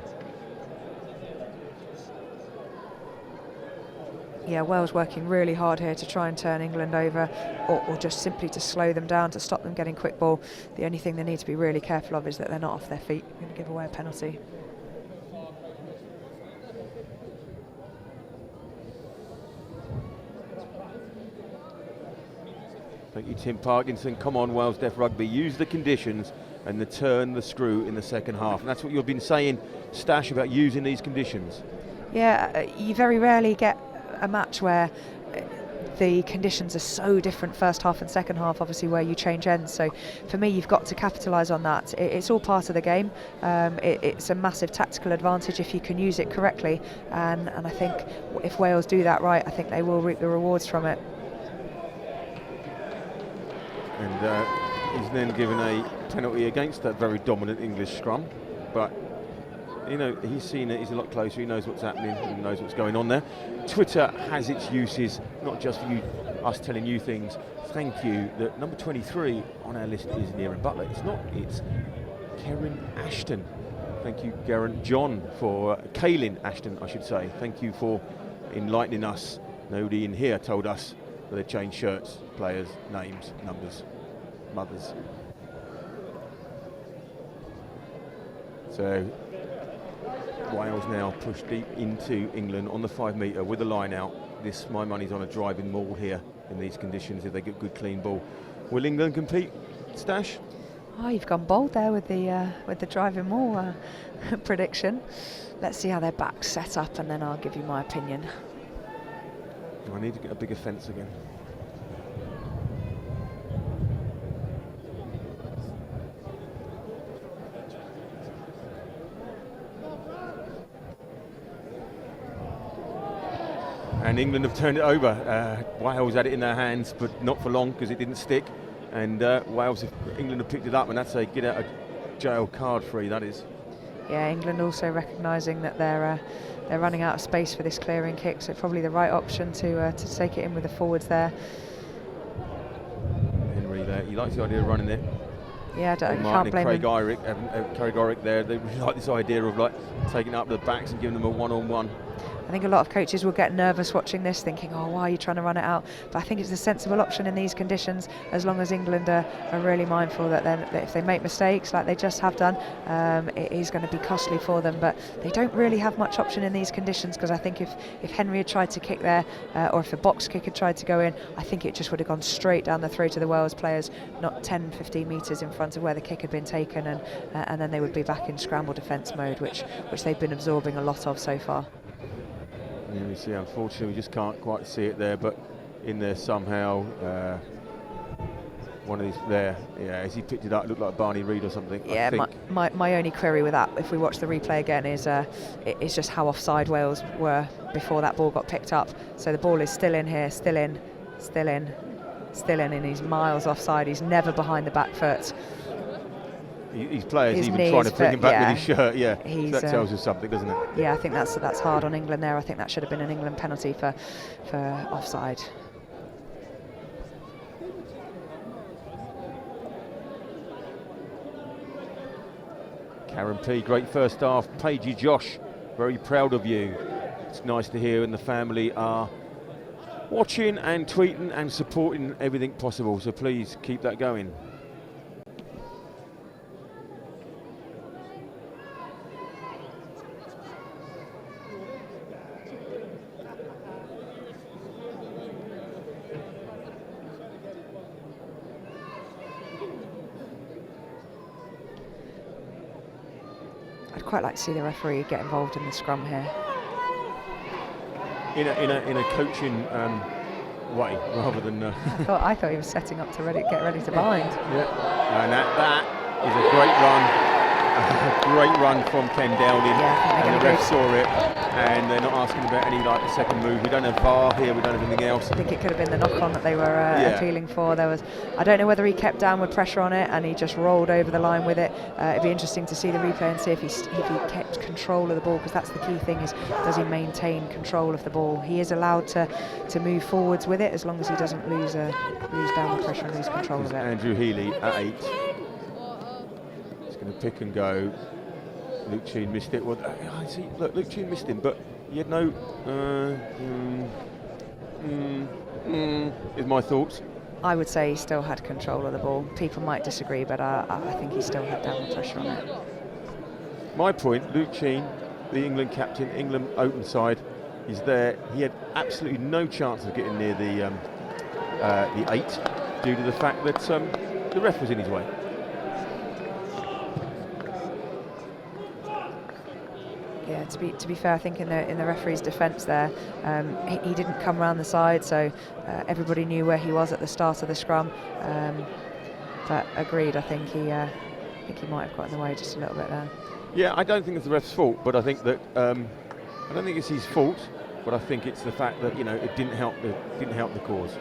Yeah, Wales working really hard here to try and turn England over, or just simply to slow them down, to stop them getting quick ball. The only thing they need to be really careful of is that they're not off their feet. They're going to give away a penalty. Thank you, Tim Parkinson. Come on, Wales Deaf Rugby. Use the conditions and turn the screw in the second half. And that's what you've been saying, Stash, about using these conditions. Yeah, you very rarely get a match where the conditions are so different first half and second half, obviously, where you change ends. So for me, you've got to capitalise on that. It's all part of the game. It's a massive tactical advantage if you can use it correctly, and I think if Wales do that right, I think they will reap the rewards from it. And he's then given a penalty against that very dominant English scrum, but you know, he's seen it, he's a lot closer, he knows what's happening, he knows what's going on there. Twitter has its uses, not just for you, us telling you things. Thank you that number 23 on our list is Kieran Butler. It's not, it's Karen Ashton. Thank you, Garen John, for Kaylin Ashton, I should say. Thank you for enlightening us. Nobody in here told us that they changed shirts, players, names, numbers, mothers. So Wales now push deep into England on the 5 metre with the line out. This, my money's on a driving maul here in these conditions if they get good clean ball. Will England compete, Stash? Oh, you've gone bold there with the driving maul prediction. Let's see how their back's set up, and then I'll give you my opinion. I need to get a bigger fence again. And England have turned it over. Wales had it in their hands, but not for long because it didn't stick. And England have picked it up, and that's a get out of jail card free, that is. Yeah, England also recognising that they're running out of space for this clearing kick, so probably the right option to take it in with the forwards there. Henry there, he likes the idea of running it. Yeah, I can't blame Craig him. Irick there, they really like this idea of like taking it up to the backs and giving them a one-on-one. I think a lot of coaches will get nervous watching this, thinking, oh, why are you trying to run it out? But I think it's a sensible option in these conditions, as long as England are really mindful that if they make mistakes, like they just have done, it is going to be costly for them. But they don't really have much option in these conditions, because I think if Henry had tried to kick there, or if a box kick had tried to go in, I think it just would have gone straight down the throat of the Wales players, not 10, 15 metres in front of where the kick had been taken, and then they would be back in scramble defence mode, which they've been absorbing a lot of so far. Yeah, we see, unfortunately, we just can't quite see it there, but in there somehow, one of these there, yeah, as he picked it up, it looked like Barney Reid or something. Yeah, my only query with that, if we watch the replay again, is just how offside Wales were before that ball got picked up. So the ball is still in here, still in, and he's miles offside. He's never behind the back foot. His players his even knees, trying to flick him back with his shirt, yeah. So that tells us something, doesn't it? Yeah, I think that's hard on England there. I think that should have been an England penalty for offside. Karen P, great first half. Paigey Josh, very proud of you. It's nice to hear, and the family are watching and tweeting and supporting everything possible, so please keep that going. I'd quite like to see the referee get involved in the scrum here. In a coaching way, rather than. I thought he was setting up to get ready to bind. Yeah, and that is a great run. A great run from Ken Downing, and the ref saw it, and they're not asking about any second move. We don't have VAR here, we don't have anything else. I think it could have been the knock-on that they were appealing for. I don't know whether he kept downward pressure on it and he just rolled over the line with it. It'd be interesting to see the replay and see if he kept control of the ball, because that's the key thing, is does he maintain control of the ball? He is allowed to move forwards with it as long as he doesn't lose downward pressure and lose control of it. Andrew Healy at 8. Going to pick and go. Luke Cheen missed it. Well, I see. Look, Luke Cheen missed him, but he had no. Is my thoughts. I would say he still had control of the ball. People might disagree, but I think he still had downward pressure on it. My point: Luke Cheen, the England captain, England open side, is there. He had absolutely no chance of getting near the 8 due to the fact that the ref was in his way. Yeah, to be fair, I think in the referee's defence there, he didn't come around the side, so everybody knew where he was at the start of the scrum. But agreed, I think he might have got in the way just a little bit there. Yeah, I don't think it's the ref's fault, but I think that I don't think it's his fault, but I think it's the fact that it didn't help the cause.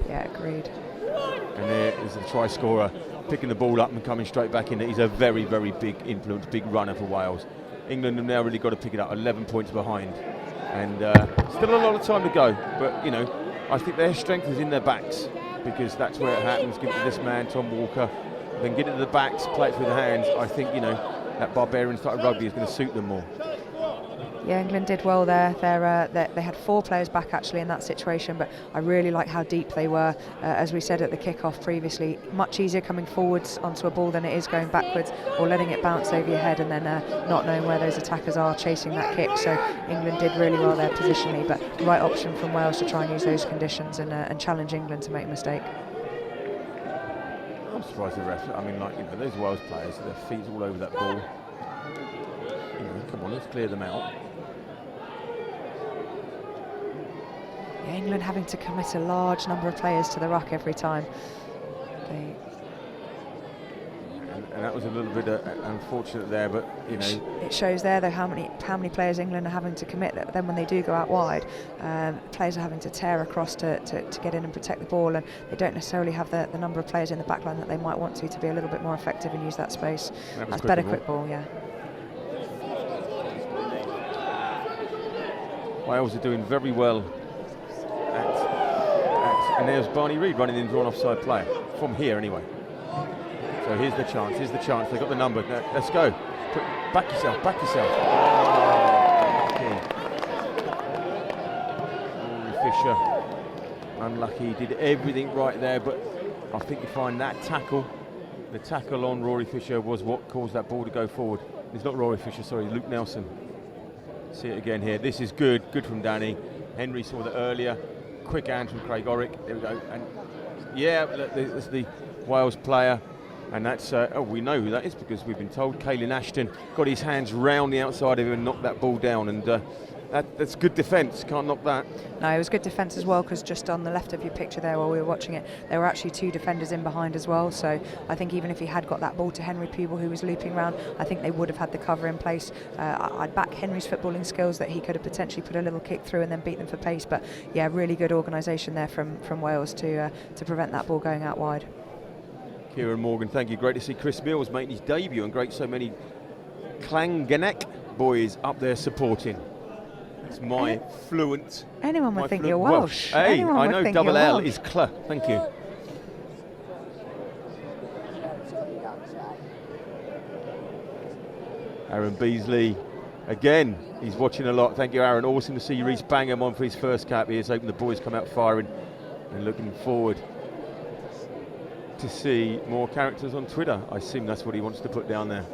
Yeah, agreed. And there is the try scorer picking the ball up and coming straight back in. He's a very, very big influence, big runner for Wales. England have now really got to pick it up, 11 points behind, and still a lot of time to go. But I think their strength is in their backs, because that's where it happens. Give it to this man, Tom Walker, then get it to the backs, play it through the hands. I think that barbarian style of rugby is going to suit them more. Yeah, England did well there. They had 4 players back actually in that situation, but I really like how deep they were. As we said at the kickoff previously, much easier coming forwards onto a ball than it is going backwards or letting it bounce over your head and then not knowing where those attackers are chasing that kick. So England did really well there positionally, but the right option from Wales to try and use those conditions and challenge England to make a mistake. I'm surprised the ref. I mean, those Wales players, their feet all over that ball. Come on, let's clear them out. Yeah, England having to commit a large number of players to the ruck every time. And that was a little bit unfortunate there, but it shows there though how many players England are having to commit. That then when they do go out wide, players are having to tear across to get in and protect the ball, and they don't necessarily have the number of players in the back line that they might want to be a little bit more effective and use that space. That's better quick ball, yeah. Wales are doing very well and there's Barney Reid running in for an offside play from here anyway. So here's the chance, they've got the number. Now, let's go. Back yourself. Rory Fisher, unlucky, he did everything right there, but I think you find that the tackle on Rory Fisher was what caused that ball to go forward. It's not Rory Fisher, sorry, Luke Nelson. See it again here. This is good from Danny. Henry saw that earlier. Quick hand from Craig Orrick. There we go. And yeah, that's the Wales player. And that's, we know who that is because we've been told. Caelan Ashton got his hands round the outside of him and knocked that ball down. And that's good defence. Can't knock that. No, it was good defence as well, because just on the left of your picture there while we were watching it, there were actually 2 defenders in behind as well. So I think even if he had got that ball to Henry Pubel, who was looping around, I think they would have had the cover in place. I'd back Henry's footballing skills that he could have potentially put a little kick through and then beat them for pace. But yeah, really good organisation there from Wales to prevent that ball going out wide. Kieran Morgan, thank you. Great to see Chris Mills making his debut, and great so many Clanganek boys up there supporting. It's my fluent. Anyone would think you're Welsh. Hey, I know double L is cl. Thank you. Aaron Beasley, again, he's watching a lot. Thank you, Aaron. Awesome to see Reece Bangham on for his first cap. He is hoping the boys come out firing and looking forward to see more characters on Twitter. I assume that's what he wants to put down there.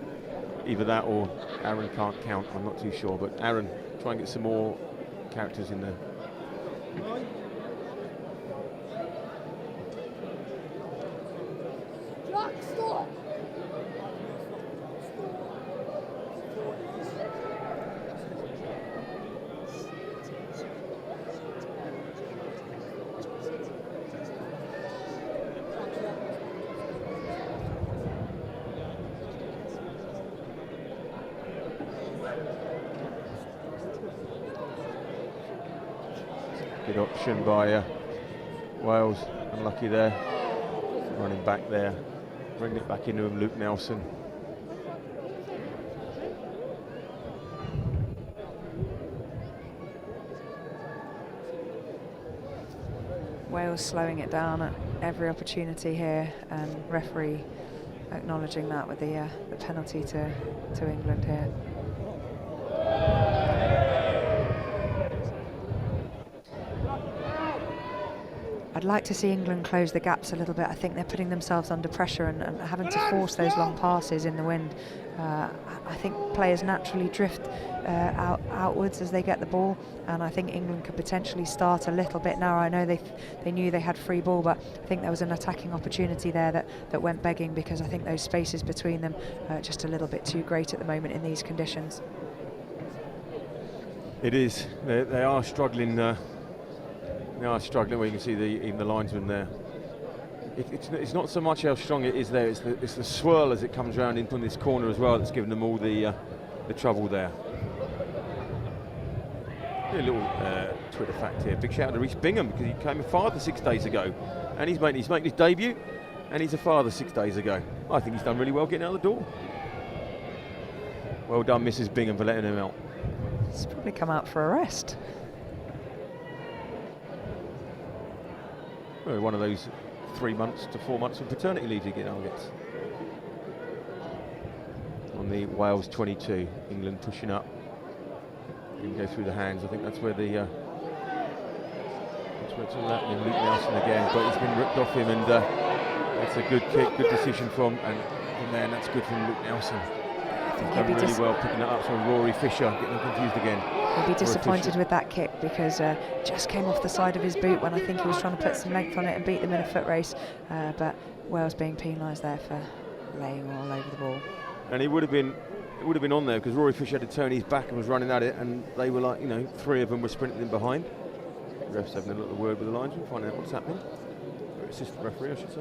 Either that or Aaron can't count. I'm not too sure, but Aaron, try and get some more characters in there. Good option by Wales, unlucky there. Running back there, bringing it back into him, Luke Nelson. Wales slowing it down at every opportunity here, and referee acknowledging that with the penalty to England here. I'd like to see England close the gaps a little bit. I think they're putting themselves under pressure and having to force those long passes in the wind. I think players naturally drift outwards as they get the ball, and I think England could potentially start a little bit now. I know they knew they had free ball, but I think there was an attacking opportunity there that went begging, because I think those spaces between them are just a little bit too great at the moment in these conditions. It is. They are struggling. They are struggling. Well, you can see even the linesman there. It's not so much how strong it is there. It's the swirl as it comes round into this corner as well that's given them all the trouble there. A little Twitter fact here. Big shout out to Reece Bingham because he became a father 6 days ago, and he's making his debut, and he's a father 6 days ago. I think he's done really well getting out the door. Well done, Mrs. Bingham, for letting him out. He's probably come out for a rest. Well, one of those 3 months to 4 months of paternity leave you get, I guess. On the Wales 22, England pushing up. Didn't go through the hands. I think that's where it's all happening. Luke Nelson again, but he's been ripped off him, and that's a good kick, good decision from there, and that's good from Luke Nelson. He's done really well picking that up. So Rory Fisher getting confused again. He'll be disappointed with that kick because just came off the side of his boot when I think he was trying to put some length on it and beat them in a foot race. But Wales being penalised there for laying all over the ball. And it would have been on there because Rory Fisher had to turn his back and was running at it, and they were like, 3 of them were sprinting in behind. The ref's having a little word with the linesman, finding out what's happening. Or assistant referee, I should say.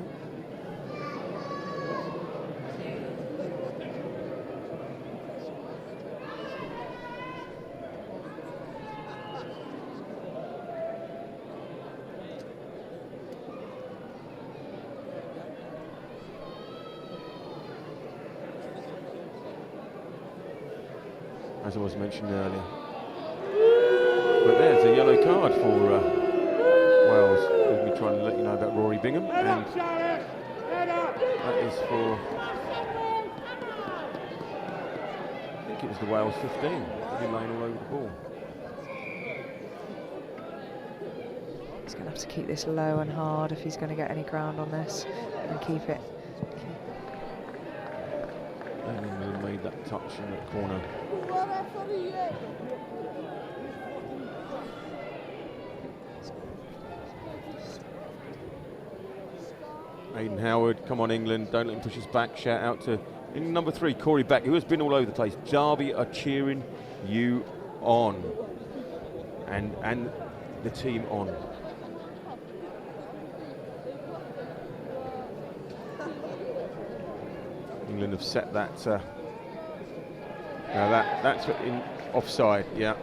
As I was mentioning earlier. But there's a yellow card for Wales. We'll be trying to let you know about Rory Bingham. And that is for, I think it was the Wales 15. They've been laying all over the ball. He's going to have to keep this low and hard if he's going to get any ground on this and keep it. And England made that touch in that corner. Aidan Howard, come on England, don't let him push us back. Shout out to number 3, Corey Beck, who has been all over the place. Derby are cheering you on, and the team on. England have set that. Now that's in offside, yeah.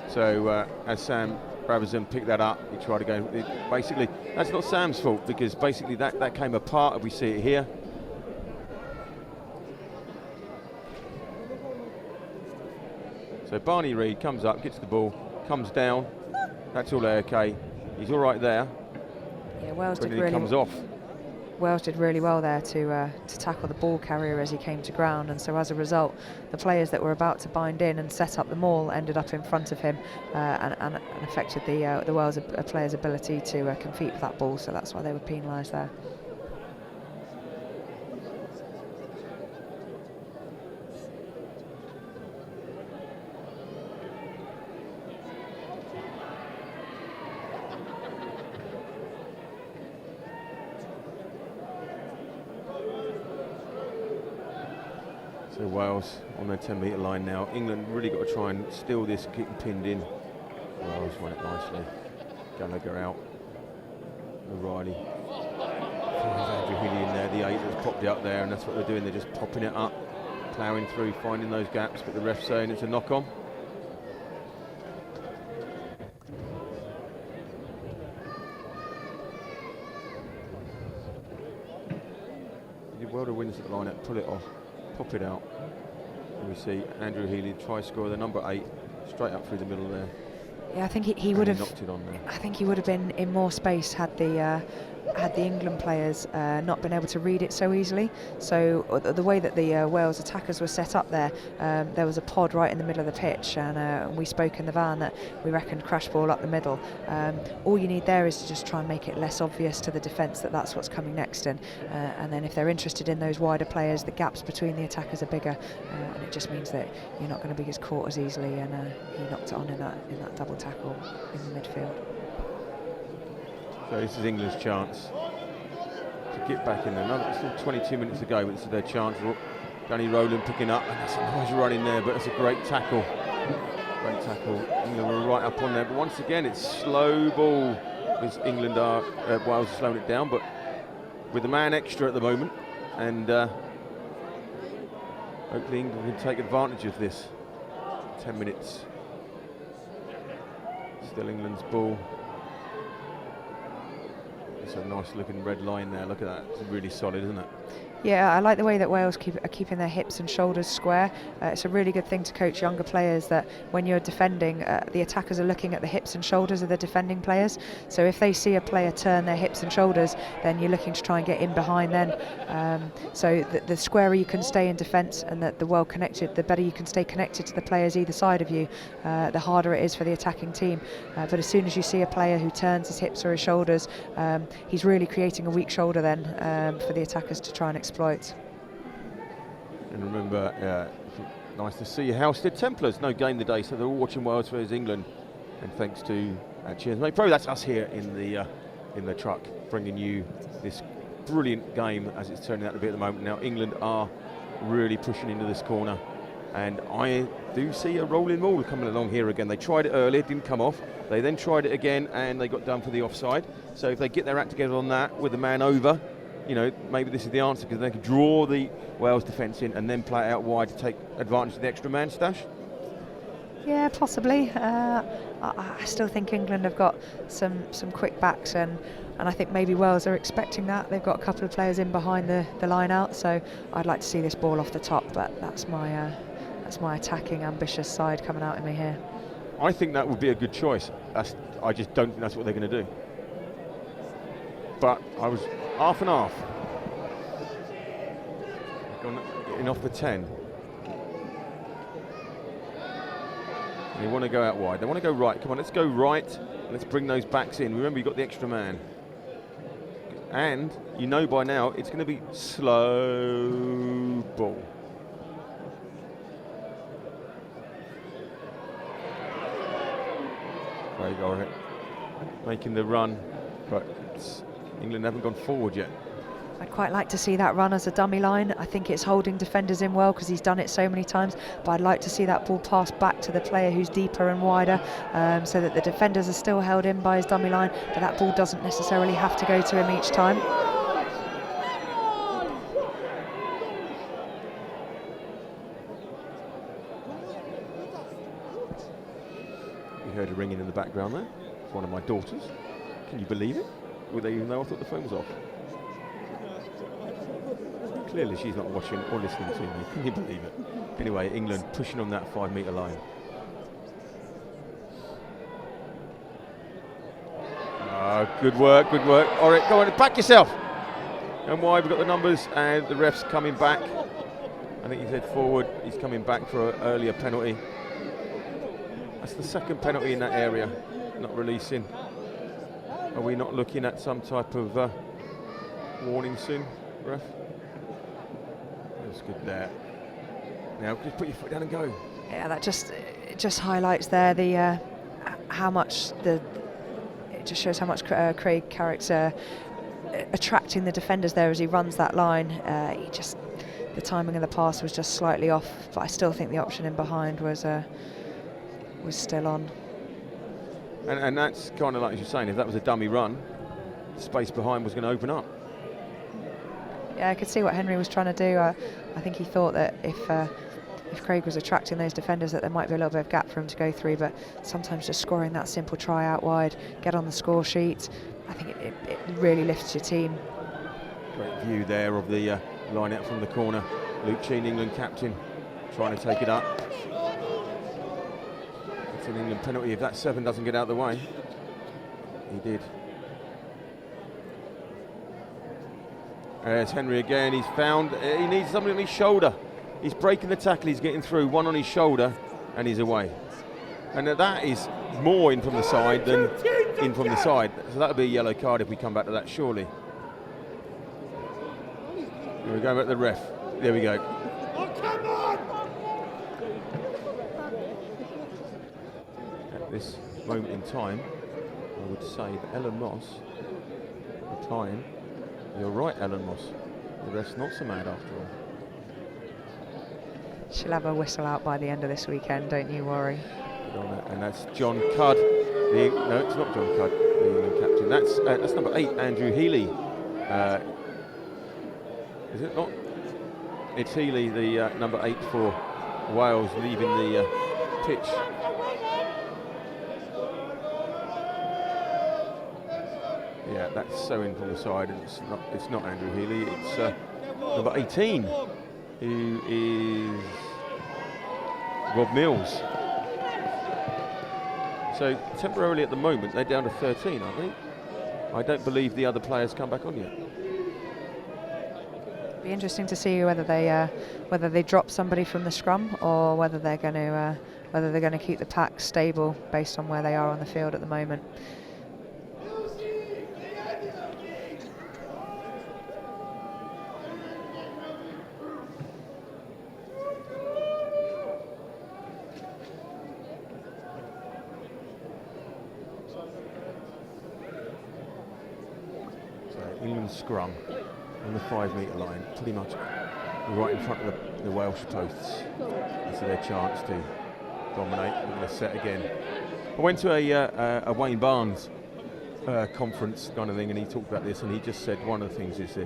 So as Sam Brabazon picked that up, he tried to go. Basically, that's not Sam's fault because basically that came apart. We see it here. So Barney Reid comes up, gets the ball, comes down. That's all okay. He's all right there. Yeah, Wales but did then really. He comes off. Wales did really well there to tackle the ball carrier as he came to ground, and so as a result the players that were about to bind in and set up the maul ended up in front of him and affected the Wales players' ability to compete with that ball, so that's why they were penalised there. So Wales on their 10-metre line now. England really got to try and steal this, keep them pinned in. Wales won it nicely. Gallagher out. O'Reilly. There's Andrew Healy in there, the 8 that's popped it up there, and that's what they're doing. They're just popping it up, ploughing through, finding those gaps, but the ref's saying it's a knock-on. He did well to win this at the line, pull it off. Pop it out. And we see Andrew Healy try score the number 8 straight up through the middle there. Yeah, I think he would have knocked it on there. I think he would have been in more space had the England players not been able to read it so easily. So the way that the Wales attackers were set up there was a pod right in the middle of the pitch, and we spoke in the van that we reckoned crash ball up the middle. All you need there is to just try and make it less obvious to the defence that that's what's coming next, and then if they're interested in those wider players, the gaps between the attackers are bigger, and it just means that you're not going to be as caught as easily, and he knocked it on in that double tackle in the midfield. So this is England's chance to get back in there. It's still 22 minutes to go, but this is their chance. Danny Rowland picking up, and that's a nice run in there, but it's a great tackle. Great tackle. England were right up on there, but once again it's slow ball as England are, Wales are slowing it down, but with a man extra at the moment, and hopefully England can take advantage of this. 10 minutes. Still England's ball. It's a nice looking red line there. Look at that. It's really solid, isn't it? Yeah, I like the way that Wales are keeping their hips and shoulders square. It's a really good thing to coach younger players, that when you're defending, the attackers are looking at the hips and shoulders of the defending players. So if they see a player turn their hips and shoulders, then you're looking to try and get in behind them. So the squarer you can stay in defence, and the well connected, the better you can stay connected to the players either side of you, the harder it is for the attacking team. But as soon as you see a player who turns his hips or his shoulders, he's really creating a weak shoulder then for the attackers to try and exploit. And remember, nice to see Halstead Templars, no game today, so they're all watching Wales versus England. And thanks to Cheers Mate Pro, that's us here in the truck, bringing you this brilliant game as it's turning out to be at the moment. Now England are really pushing into this corner, and I do see a rolling maul coming along here again. They tried it earlier, it didn't come off. They then tried it again, and they got done for the offside. So if they get their act together on that with the man over, you know, maybe this is the answer, because they can draw the Wales defence in and then play it out wide to take advantage of the extra man stash. Yeah, possibly. I still think England have got some quick backs, and I think maybe Wales are expecting that. They've got a couple of players in behind the line out, so I'd like to see this ball off the top, but that's my attacking, ambitious side coming out in me here. I think that would be a good choice. I just don't think that's what they're going to do. But I was half and half. Gone in off the 10. They want to go out wide. They want to go right. Come on, let's go right. Let's bring those backs in. Remember, you've got the extra man. And you know by now it's going to be slow ball. Craig Orrick making the run, but England haven't gone forward yet. I'd quite like to see that run as a dummy line. I think it's holding defenders in well because he's done it so many times, but I'd like to see that ball pass back to the player who's deeper and wider, so that the defenders are still held in by his dummy line, but that ball doesn't necessarily have to go to him each time. You heard a ringing in the background there. It's one of my daughters. Can you believe it? Would they even know I thought the phone was off? Clearly she's not watching or listening to me. Can you believe it? Anyway, England pushing on that 5 metre line. Good work, good work. All right, go on, back yourself. And wide, we've got the numbers, and the ref's coming back. I think he's head forward. He's coming back for an earlier penalty. That's the second penalty in that area, not releasing. Are we not looking at some type of warning soon, ref? That's good there. Now just put your foot down and go. Yeah, that just highlights there the how much it just shows how much Craig Carrick's attracting the defenders there as he runs that line. The timing of the pass was just slightly off, but I still think the option in behind was still on. And that's kind of like you're saying, if that was a dummy run, the space behind was going to open up. Yeah, I could see what Henry was trying to do. I think he thought that if Craig was attracting those defenders, that there might be a little bit of gap for him to go through, but sometimes just scoring that simple try out wide, get on the score sheet, I think it really lifts your team. Great view there of the line out from the corner. Luke Sheen, England captain, trying to take it up. It's an England penalty if that 7 doesn't get out of the way. He did. There's Henry again. He's found, he needs somebody on his shoulder. He's breaking the tackle, he's getting through, one on his shoulder, and he's away. And that is more in from the side than in from the side. So that'll be a yellow card if we come back to that, surely. Here we go back to the ref. There we go. At this moment in time, I would say that Ellen Moss replying, "You're right, Ellen Moss. The ref's not so mad after all." She'll have a whistle out by the end of this weekend, don't you worry. And that's John Cudd. No, it's not John Cudd, the England captain. That's number 8, Andrew Healy. Is it not? It's Healy, the number 8 for Wales, leaving the pitch. Yeah, that's Sowen from the side, and it's not Andrew Healy. It's number 18, who is Rob Mills. So temporarily at the moment they're down to 13, aren't they? I don't believe the other players come back on yet. Be interesting to see whether they drop somebody from the scrum or whether they're going to keep the pack stable based on where they are on the field at the moment. England scrum on the 5 metre line, pretty much right in front of the Welsh posts. This is their chance to dominate. We're going to set again. I went to a Wayne Barnes conference kind of thing, and he talked about this, and he just said one of the things is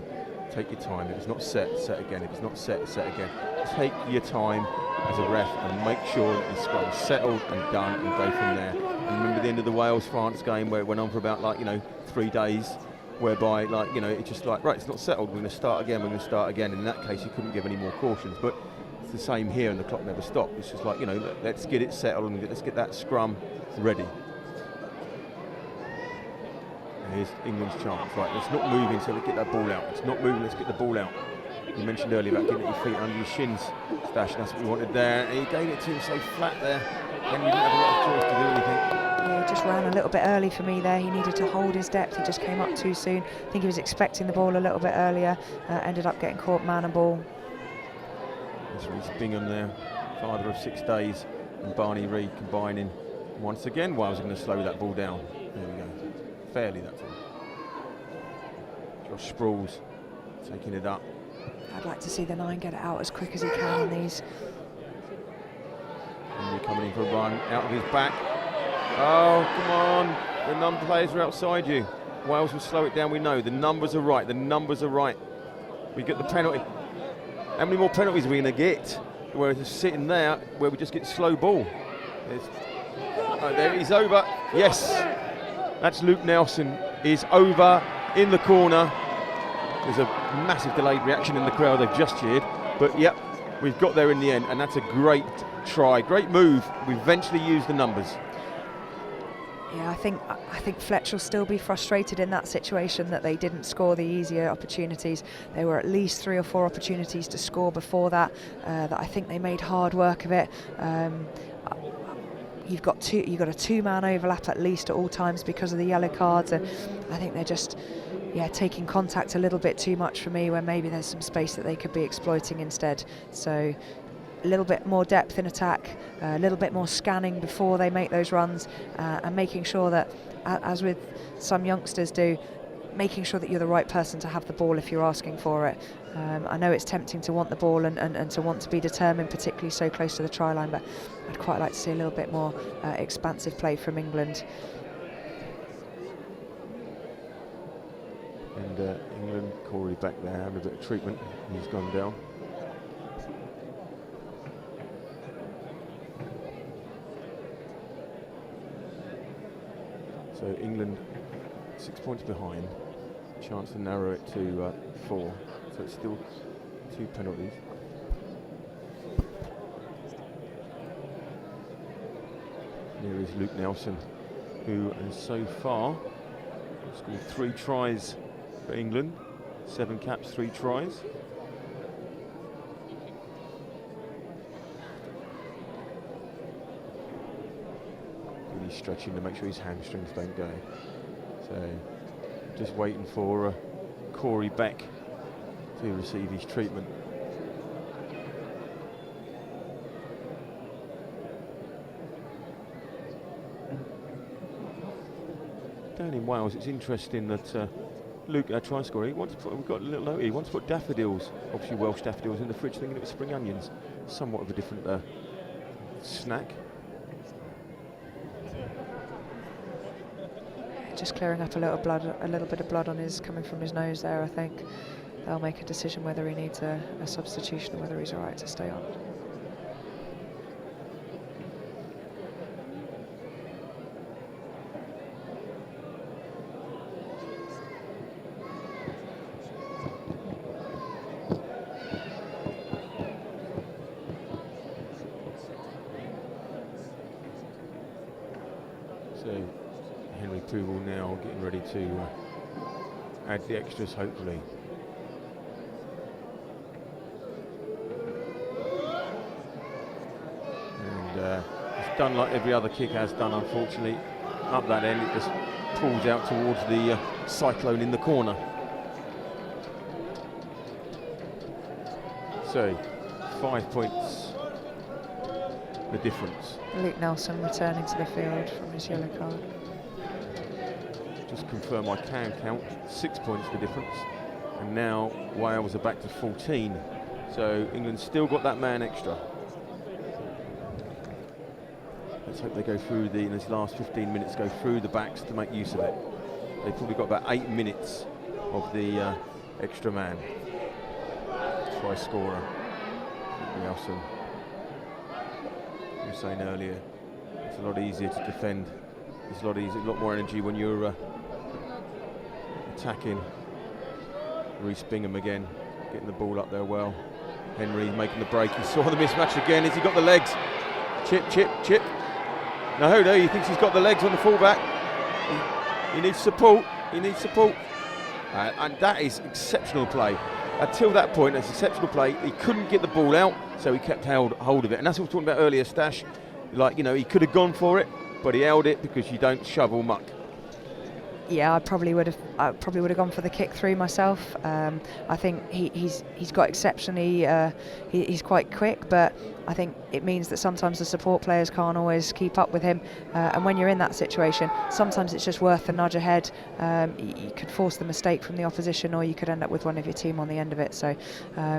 take your time. If it's not set, set again. If it's not set, set again. Take your time as a ref and make sure that the scrum's settled and done, and go from there. And remember the end of the Wales-France game where it went on for about 3 days, whereby it's just right, it's not settled, we're going to start again, In that case you couldn't give any more cautions, but it's the same here, and the clock never stopped. It's just let's get it settled and let's get that scrum ready. And here's England's chance. Right, let's not move until we get that ball out. It's not moving, let's get the ball out. You mentioned earlier about getting your feet under your shins, Stash, and that's what we wanted there. And he gave it to him so flat there, and you didn't have a lot of choice to do anything. Yeah, he just ran a little bit early for me there. He needed to hold his depth. He just came up too soon. I think he was expecting the ball a little bit earlier. Ended up getting caught man and ball. This is Bingham there, father of 6 days, and Barney Reid combining once again. Wales are going to slow that ball down. There we go. Fairly that time. Josh Sproul's taking it up. I'd like to see the 9 get it out as quick as he can on these. And coming in for a run out of his back. Oh, come on. The number players are outside you. Wales will slow it down, we know. The numbers are right. We get the penalty. How many more penalties are we going to get? Where it's sitting there, where we just get slow ball. There he's over. Yes. That's Luke Nelson. Is over in the corner. There's a massive delayed reaction in the crowd. They've just cheered. But, yep, we've got there in the end. And that's a great try. Great move. We eventually used the numbers. Yeah, I think Fletch will still be frustrated in that situation that they didn't score the easier opportunities. There were at least 3 or 4 opportunities to score before that. That I think they made hard work of it. You've got a 2-man overlap at least at all times because of the yellow cards, and I think they're just taking contact a little bit too much for me, where maybe there's some space that they could be exploiting instead. So a little bit more depth in attack, a little bit more scanning before they make those runs, and making sure that, as with some youngsters do, making sure that you're the right person to have the ball if you're asking for it. I know it's tempting to want the ball and to want to be determined, particularly so close to the try line, but I'd quite like to see a little bit more expansive play from England. And England, Corey back there having a bit of treatment. He's gone down. So England 6 points behind, chance to narrow it to 4, so it's still 2 penalties. Here is Luke Nelson, who has so far scored 3 tries for England, 7 caps, 3 tries. He's stretching to make sure his hamstrings don't go. So just waiting for Corey Beck to receive his treatment. Down in Wales, it's interesting that Luke, our try scorer, we've got a little note here. He wants to put daffodils, obviously Welsh daffodils, in the fridge, thinking it was spring onions. Somewhat of a different snack. just clearing up a little bit of blood coming from his nose there. I think they'll make a decision whether he needs a substitution or whether he's all right to stay on. Henry Poole now getting ready to add the extras, hopefully. And it's done like every other kick has done, unfortunately. Up that end, it just pulls out towards the cyclone in the corner. So, 5 points, the difference. Luke Nelson returning to the field from his yellow card. Just confirm I can count 6 points the difference, and now Wales are back to 14. So England still got that man extra. Let's hope they go through in these last 15 minutes, go through the backs to make use of it. They've probably got about 8 minutes of the extra man. Try scorer, Nelson. You were saying earlier, it's a lot easier to defend. It's a lot more energy when you're attacking. Reece Bingham again, getting the ball up there well. Henry making the break. He saw the mismatch again. Has he got the legs? Chip, chip, chip. No, he thinks he's got the legs on the fullback. He needs support. He needs support. And that is exceptional play. Until that point, that's exceptional play. He couldn't get the ball out, so he kept hold of it. And that's what we were talking about earlier, Stash. Like, you know, he could have gone for it, but he held it because you don't shovel muck. Yeah, I probably would have gone for the kick through myself. I think he's got exceptionally. He's quite quick, but I think it means that sometimes the support players can't always keep up with him. And when you're in that situation, sometimes it's just worth the nudge ahead. You could force the mistake from the opposition, or you could end up with one of your team on the end of it. So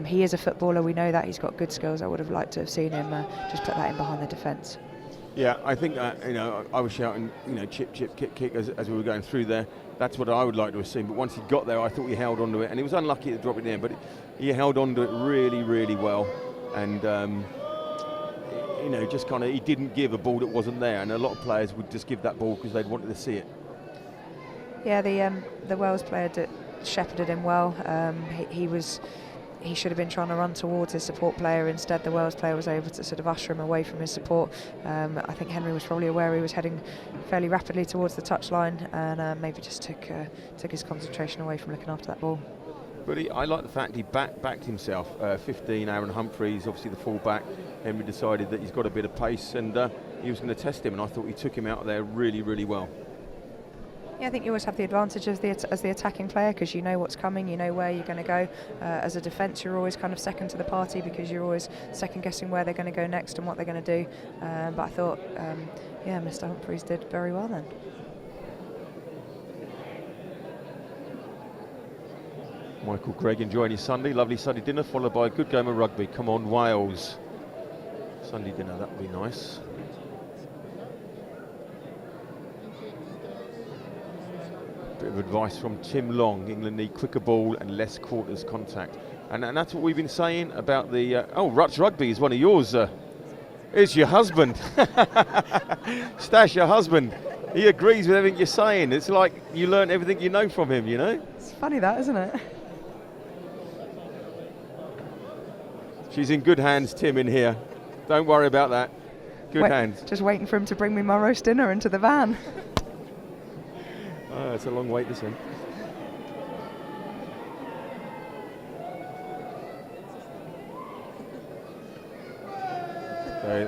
he is a footballer. We know that he's got good skills. I would have liked to have seen him just put that in behind the defence. Yeah, I think you know, I was shouting, you know, chip, chip, kick, kick as we were going through there. That's what I would like to have seen. But once he got there, I thought he held onto it, and he was unlucky to drop it in, but he held onto it really, really well. And you know, just kind of, he didn't give a ball that wasn't there. And a lot of players would just give that ball because they'd wanted to see it. Yeah, the Wales player shepherded him well. He should have been trying to run towards his support player. Instead, the Wales player was able to sort of usher him away from his support. I think Henry was probably aware he was heading fairly rapidly towards the touchline, and maybe just took his concentration away from looking after that ball. But I like the fact he backed himself. 15, Aaron Humphreys, obviously the full-back. Henry decided that he's got a bit of pace, and he was going to test him, and I thought he took him out there really, really well. Yeah, I think you always have the advantage as the attacking player, because you know what's coming, you know where you're going to go. As a defence, you're always kind of second to the party because you're always second guessing where they're going to go next and what they're going to do. But I thought, yeah, Mr. Humphreys did very well then. Michael Gregg enjoying his Sunday, lovely Sunday dinner, followed by a good game of rugby. Come on, Wales. Sunday dinner, that would be nice. Bit of advice from Tim Long. England need quicker ball and less quarters contact. And that's what we've been saying about the... Ruts Rugby is one of yours. Is your husband. Stash, your husband. He agrees with everything you're saying. It's like you learn everything you know from him, you know? It's funny that, isn't it? She's in good hands, Tim, in here. Don't worry about that. Good hands. Just waiting for him to bring me my roast dinner into the van. Oh, it's a long wait, this one.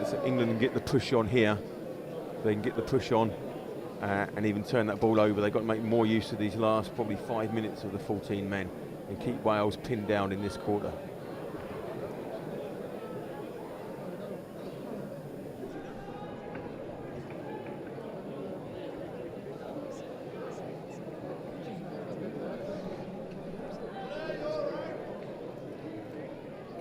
So England can get the push on here. They can get the push on and even turn that ball over. They've got to make more use of these last probably 5 minutes of the 14 men and keep Wales pinned down in this quarter.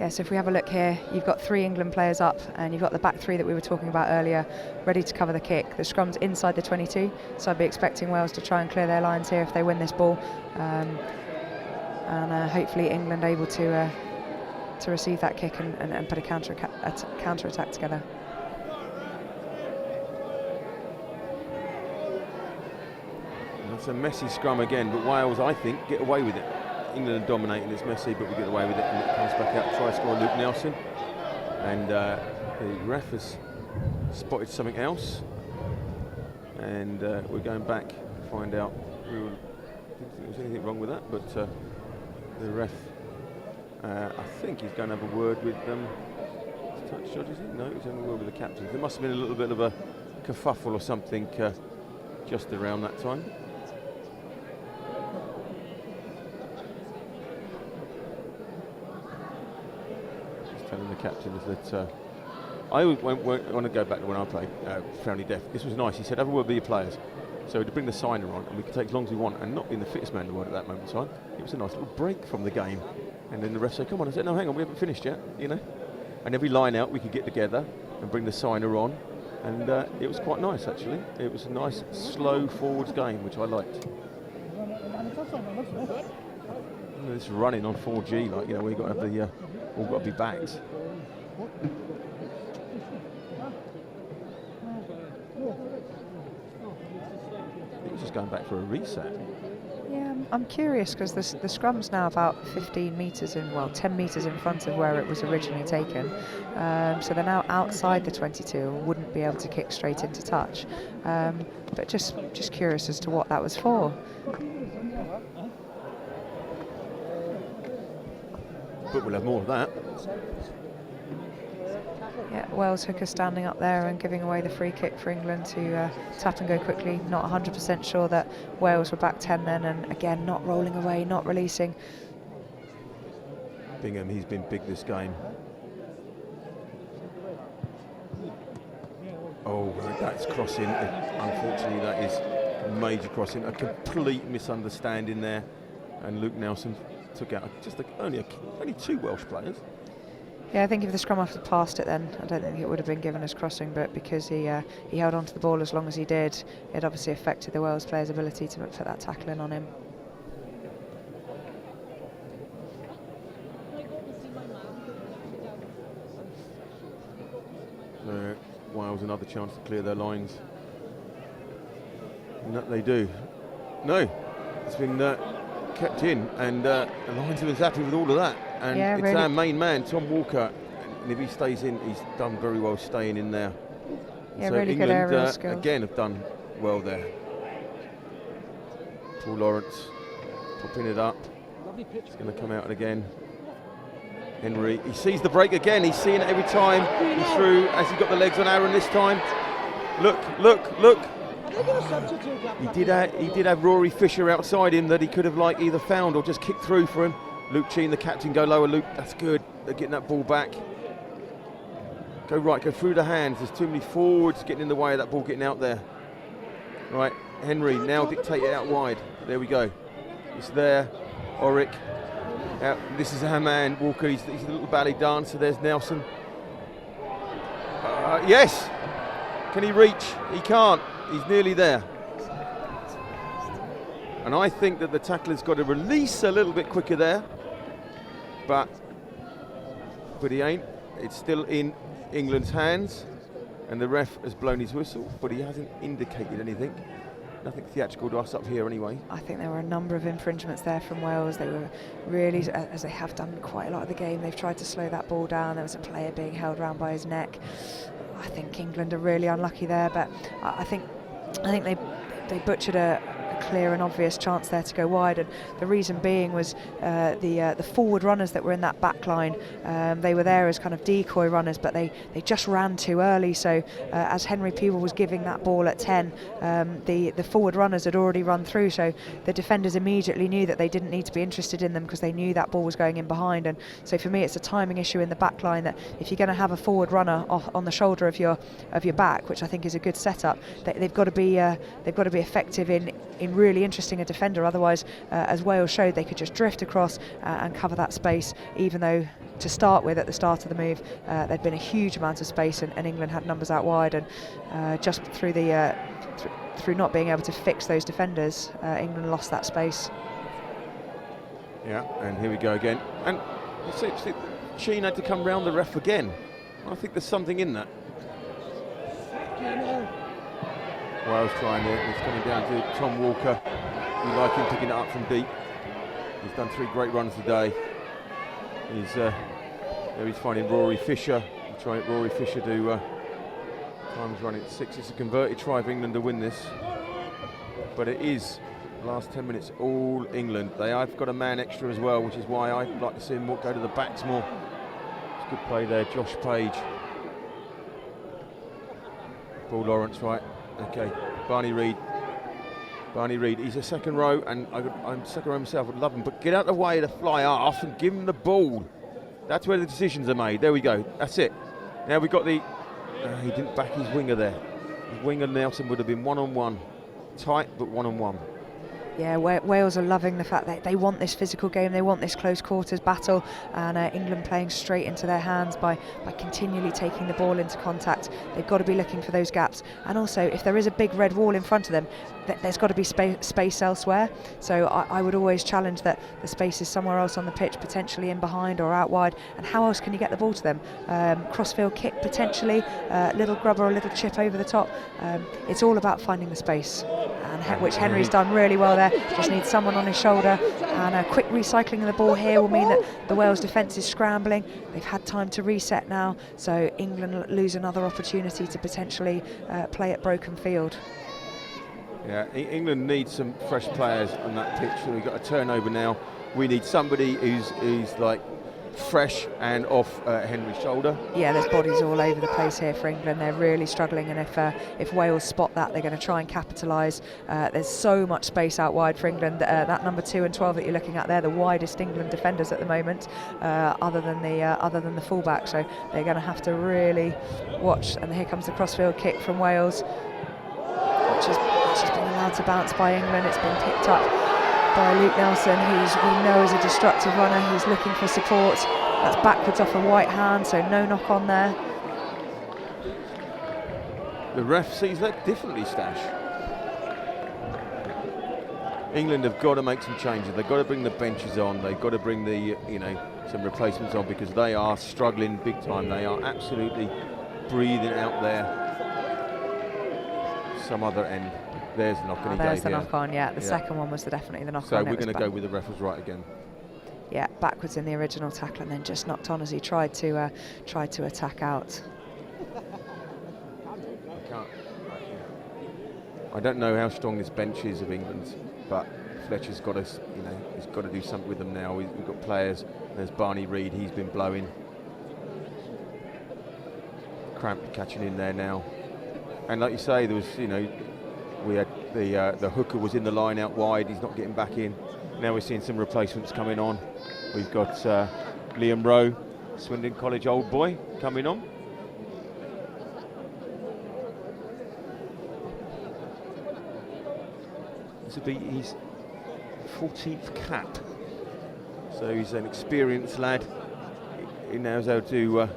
Yeah, so if we have a look here, you've got 3 England players up, and you've got the back 3 that we were talking about earlier, ready to cover the kick. The scrum's inside the 22, so I'd be expecting Wales to try and clear their lines here if they win this ball, and hopefully England able to receive that kick and put a counter attack together. It's a messy scrum again, but Wales, I think, get away with it. England are dominating, it's messy, but we get away with it, and it comes back out. Try scorer Luke Nelson, and the ref has spotted something else, and we're going back to find out. I didn't think there was anything wrong with that, but the ref, I think he's going to have a word with touch shot, is he? No, he's having a word with the captain. There must have been a little bit of a kerfuffle or something just around that time. Telling the captain is that I want to go back to when I played Frowney Deaf. This was nice. He said, have a word with your players. So to bring the signer on, and we can take as long as we want, and not being the fittest man in the world at that moment in time, it was a nice little break from the game. And then the ref said, come on. I said, no, hang on, we haven't finished yet, you know. And every line out, we could get together and bring the signer on. And it was quite nice, actually. It was a nice, slow forwards game, which I liked. This running on 4G, like, you know, we've got to have the all got to be backed. He was just going back for a reset. Yeah, I'm curious because the scrum's now about 15 metres in, well, 10 metres in front of where it was originally taken. So they're now outside the 22 and wouldn't be able to kick straight into touch. But just curious as to what that was for. But we'll have more of that. Yeah, Wales hooker standing up there and giving away the free kick for England to tap and go quickly. Not 100% sure that Wales were back 10 then, and again not rolling away, not releasing. Bingham, he's been big this game. Oh, that's crossing. Unfortunately, that is major crossing. A complete misunderstanding there, and Luke Nelson took out just only 2 Welsh players. Yeah, I think if the scrum had passed it, then I don't think it would have been given as crossing. But because he held on to the ball as long as he did, it obviously affected the Wales player's ability to put that tackle in on him. Wales another chance to clear their lines, and that they do. No, it's been kept in, and the linesman is happy with all of that. And yeah, it's really. our main man, Tom Walker, and if he stays in, he's done very well staying in there. Yeah, so really England, good aerial skills. again, have done well there. Paul Lawrence popping it up. It's going to come out again. Henry, he sees the break again. He's seeing it every time. He's through. Has he got the legs on Aaron this time? Look, look, look. He did have Rory Fisher outside him that he could have either found or just kicked through for him. Luke Sheen, the captain, go lower. Luke, that's good. They're getting that ball back. Go right, go through the hands. There's too many forwards getting in the way of that ball getting out there. Right, Henry now dictate it out wide. There we go. It's there. Oric. This is our man, Walker. He's a little ballet dancer. There's Nelson. Yes. Can he reach? He can't. He's nearly there. And I think that the tackler's got to release a little bit quicker there. But he ain't. It's still in England's hands. And the ref has blown his whistle, but he hasn't indicated anything. Nothing theatrical to us up here anyway. I think there were a number of infringements there from Wales. They were really, as they have done quite a lot of the game, they've tried to slow that ball down. There was a player being held round by his neck. I think England are really unlucky there, but I think they butchered a clear and obvious chance there to go wide, and the reason being was the forward runners that were in that back line. They were there as kind of decoy runners, but they just ran too early. So as Henry Peeble was giving that ball at 10, the forward runners had already run through, so the defenders immediately knew that they didn't need to be interested in them because they knew that ball was going in behind. And so for me, it's a timing issue in the back line, that if you're going to have a forward runner on the shoulder of your back, which I think is a good setup, they've got to be effective in in really interesting a defender. Otherwise, as Wales showed, they could just drift across and cover that space, even though to start with, at the start of the move, there'd been a huge amount of space, and England had numbers out wide, and just through the through not being able to fix those defenders, England lost that space. Yeah, and here we go again. And Sheen had to come round the ref again. I think there's something in that. Wales trying it. It's coming down to Tom Walker. We like him picking it up from deep. He's done 3 great runs today. There he's finding Rory Fisher. Rory Fisher do times running at 6. It's a converted try for England to win this. But it is, last 10 minutes, all England. They have got a man extra as well, which is why I'd like to see him go to the backs more. It's good play there, Josh Page. Paul Lawrence, right. Okay, Barney Reid. Barney Reid, he's a second row, and I'm second row myself, would love him, but get out of the way to fly off and give him the ball. That's where the decisions are made. There we go, that's it. Now we've got the, he didn't back his winger there. His winger Nelson would have been one-on-one. Tight, but one-on-one. Yeah, Wales are loving the fact that they want this physical game, they want this close quarters battle, and England playing straight into their hands by continually taking the ball into contact. They've got to be looking for those gaps, and also if there is a big red wall in front of them, there's got to be space elsewhere. So I would always challenge that the space is somewhere else on the pitch, potentially in behind or out wide, and how else can you get the ball to them? Crossfield kick potentially, little grub or a little chip over the top. It's all about finding the space, and which Henry's done really well there. Just needs someone on his shoulder, and a quick recycling of the ball here will mean that the Wales defence is scrambling. They've had time to reset now, so England lose another opportunity to potentially play at broken field. Yeah, England needs some fresh players on that pitch. So we've got a turnover now. We need somebody who's like fresh and off Henry's shoulder. Yeah, there's bodies all over the place here for England. They're really struggling, and if Wales spot that, they're going to try and capitalise. There's so much space out wide for England. That number 2 and 12 that you're looking at there, the widest England defenders at the moment, other than the fullback. So they're going to have to really watch. And here comes the crossfield kick from Wales, which has been allowed to bounce by England. It's been picked up by Luke Nelson, who we know is a destructive runner. He's looking for support. That's backwards off a white hand, so no knock on there. The ref sees that differently, Stash. England have got to make some changes. They've got to bring the benches on. They've got to bring the, some replacements on, because they are struggling big time. They are absolutely breathing out there. Some other end. There's the knock on. There's the knock on, yeah. The second one was definitely the knock on. So we're going to go with the ref was right again. Yeah, backwards in the original tackle, and then just knocked on as he tried to attack out. I don't know how strong this bench is of England's, but Fletcher's got us. He's got to do something with them now. We've got players. There's Barney Reid. He's been blowing. Cramp catching in there now. And like you say, there was, we had the hooker was in the line out wide. He's not getting back in. Now we're seeing some replacements coming on. We've got Liam Rowe, Swindon College old boy, coming on. This will be his 14th cap. So he's an experienced lad. He knows how to.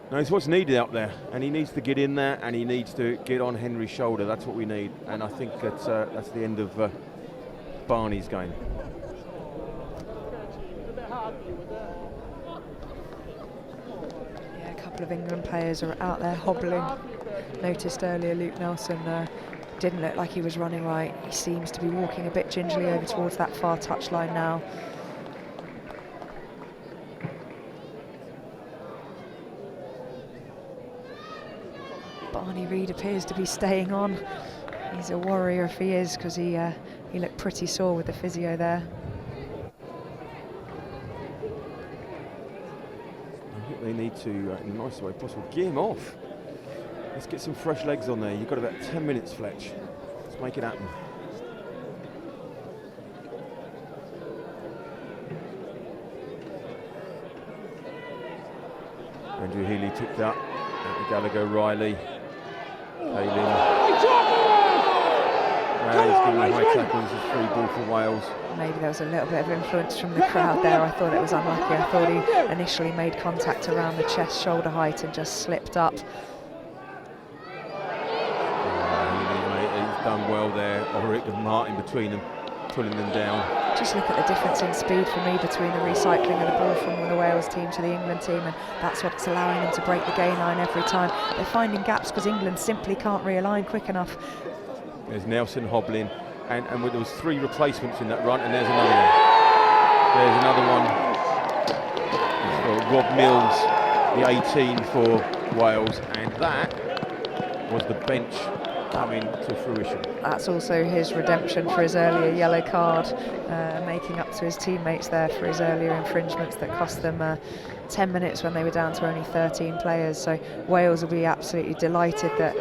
Knows what's needed out there, and he needs to get in there, and he needs to get on Henry's shoulder. That's what we need, and I think that's the end of Barney's game. Yeah, a couple of England players are out there hobbling. Noticed earlier Luke Nelson didn't look like he was running right. He seems to be walking a bit gingerly over towards that far touchline now. Barney Reid appears to be staying on. He's a warrior if he is, because he looked pretty sore with the physio there. I think they need to, in the nicest way possible, get him off. Let's get some fresh legs on there. You've got about 10 minutes, Fletch. Let's make it happen. Andrew Healy took that. Gallagher, Riley. He's giving a high tackle. This is free ball for Wales. Maybe there was a little bit of influence from the crowd there. I thought it was unlucky. I thought he initially made contact around the chest, shoulder height, and just slipped up. He's done well there. Ulrich and Martin between them, pulling them down. Just look at the difference in speed for me between the recycling of the ball from the Wales team to the England team, and that's what's allowing them to break the gain line every time. They're finding gaps because England simply can't realign quick enough. There's Nelson hobbling, and there was 3 replacements in that run, and there's another one. There's another one. It's for Rob Mills, the 18 for Wales, and that was the bench coming to fruition. That's also his redemption for his earlier yellow card, making up to his teammates there for his earlier infringements that cost them 10 minutes when they were down to only 13 players. So Wales will be absolutely delighted that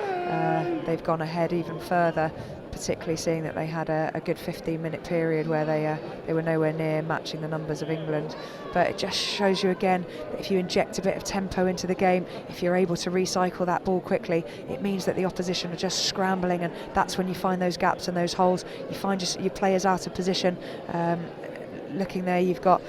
they've gone ahead even further, particularly seeing that they had a good 15-minute period where they were nowhere near matching the numbers of England. But it just shows you again that if you inject a bit of tempo into the game, if you're able to recycle that ball quickly, it means that the opposition are just scrambling, and that's when you find those gaps and those holes. You find your players out of position. Looking there, you've got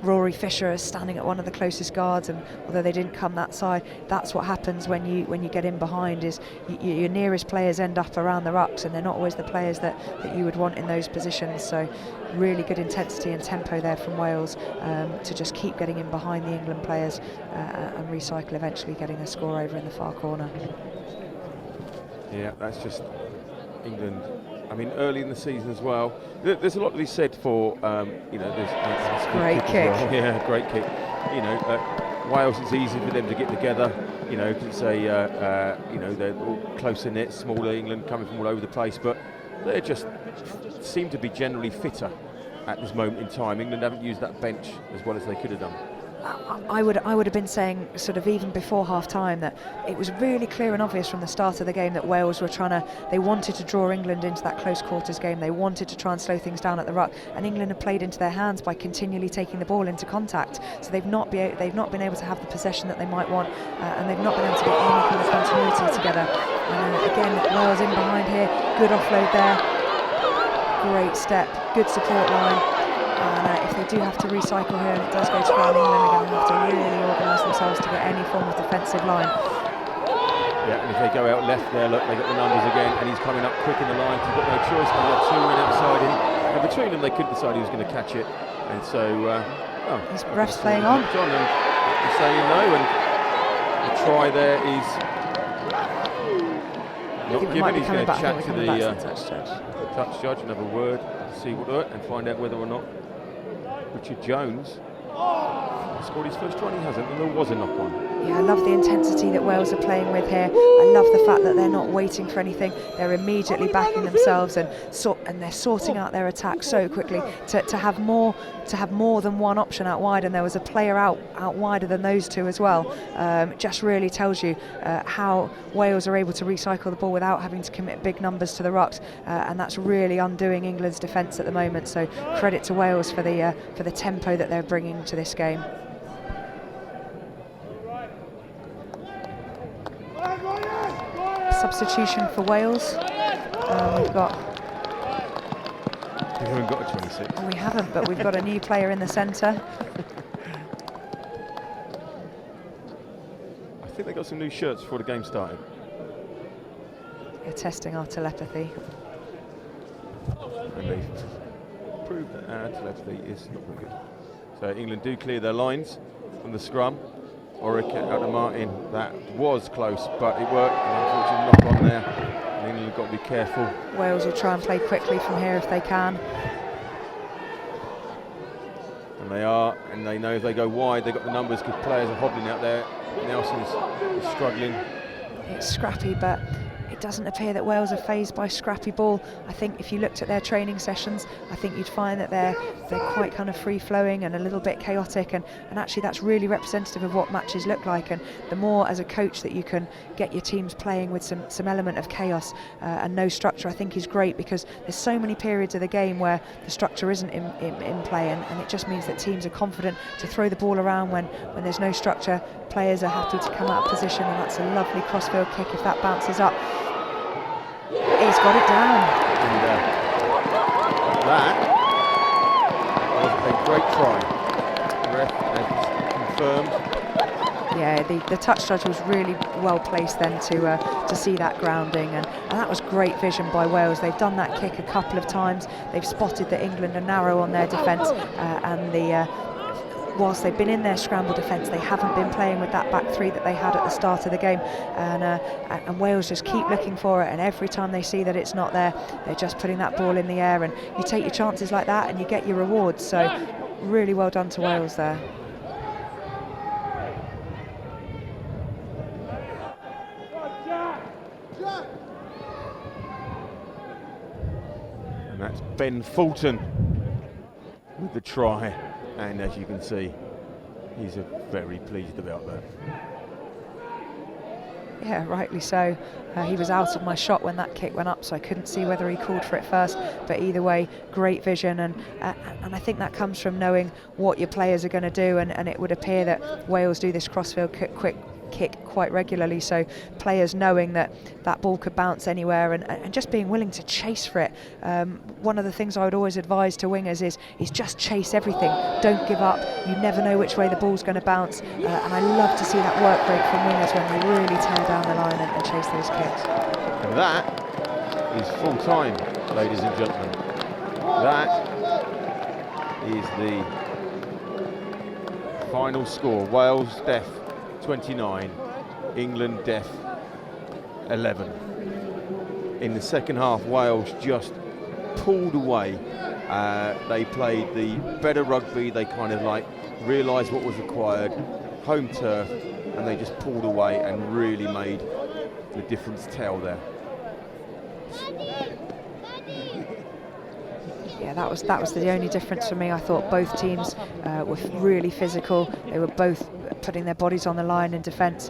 Rory Fisher is standing at one of the closest guards, and although they didn't come that side, that's what happens when you get in behind, is your nearest players end up around the rucks, and they're not always the players that you would want in those positions. So really good intensity and tempo there from Wales to just keep getting in behind the England players and recycle, eventually getting a score over in the far corner. Yeah, that's just England. I mean, early in the season as well, there's a lot to be said for, there's great kick. Well. Yeah, great kick. Wales, it's easy for them to get together, because it's they're all closer knit, smaller England coming from all over the place, but they just seem to be generally fitter at this moment in time. England haven't used that bench as well as they could have done. I would have been saying, sort of even before half-time, that it was really clear and obvious from the start of the game that Wales were they wanted to draw England into that close quarters game. They wanted to try and slow things down at the ruck, and England have played into their hands by continually taking the ball into contact. So they've not been able to have the possession that they might want, and they've not been able to get any kind of continuity together. And again, Wales in behind here, good offload there, great step, good support line. And if they do have to recycle here and it does go to ground, England are going to have to really organise themselves to get any form of defensive line. Yeah, and if they go out left there, look, they got the numbers again, and he's coming up quick in the line. He's got no choice. They've got 2 men outside him. And between them, they could decide he was going to catch it. And so, his ref's playing on. John, and he's saying no, and the try there is not given. He's going to chat to the touch judge and have a word, see what and find out whether or not Richard Jones scored his first try. He hasn't, and there was a knock-on. Yeah, I love the intensity that Wales are playing with here. I love the fact that they're not waiting for anything. They're immediately backing themselves, and they're sorting out their attack so quickly to have more than one option out wide, and there was a player out wider than those 2 as well. Just really tells you how Wales are able to recycle the ball without having to commit big numbers to the rucks, and that's really undoing England's defence at the moment. So credit to Wales for the tempo that they're bringing to this game. Substitution for Wales. We haven't got a 26. We haven't, but we've got a new player in the centre. I think they got some new shirts before the game started. They're testing our telepathy. And they've proved that our telepathy is not very good. So England do clear their lines from the scrum. Oric out to Martin. That was close, but it worked. An unfortunate knock on there. And England have got to be careful. Wales will try and play quickly from here if they can. And they are, and they know if they go wide, they've got the numbers because players are hobbling out there. Nelson's struggling. It's scrappy, but it doesn't appear that Wales are fazed by scrappy ball. I think if you looked at their training sessions, I think you'd find that they're quite kind of free-flowing and a little bit chaotic, and actually that's really representative of what matches look like. And the more as a coach that you can get your teams playing with some element of chaos and no structure, I think is great, because there's so many periods of the game where the structure isn't in play, and it just means that teams are confident to throw the ball around when there's no structure. Players are happy to come out of position, and that's a lovely crossfield kick if that bounces up. He's got it down. And that was a great try. Ref has confirmed. Yeah, the touch judge was really well placed then to see that grounding, and that was great vision by Wales. They've done that kick a couple of times. They've spotted that England are narrow on their defence, and whilst they've been in their scramble defence, they haven't been playing with that back three that they had at the start of the game, and Wales just keep looking for it, and every time they see that it's not there, they're just putting that ball in the air, and you take your chances like that and you get your rewards. So really well done to Wales there. And that's Ben Fulton with the try, and as you can see, he's very pleased about that. Yeah, rightly so. He was out of my shot when that kick went up, so I couldn't see whether he called for it first, but either way, great vision, and I think that comes from knowing what your players are going to do, and it would appear that Wales do this crossfield quick kick quite regularly, so players knowing that that ball could bounce anywhere, and just being willing to chase for it. One of the things I would always advise to wingers is just chase everything, don't give up. You never know which way the ball's going to bounce, and I love to see that work rate from wingers when they really tear down the line and chase those kicks. And that is full time, ladies and gentlemen. That is the final score. Wales Deaf 29, England Deaf 11. In the second half, Wales just pulled away. They played the better rugby. They kind of like realised what was required, home turf, and they just pulled away and really made the difference tell there. Yeah, that was the only difference for me. I thought both teams were really physical. They were both putting their bodies on the line in defence,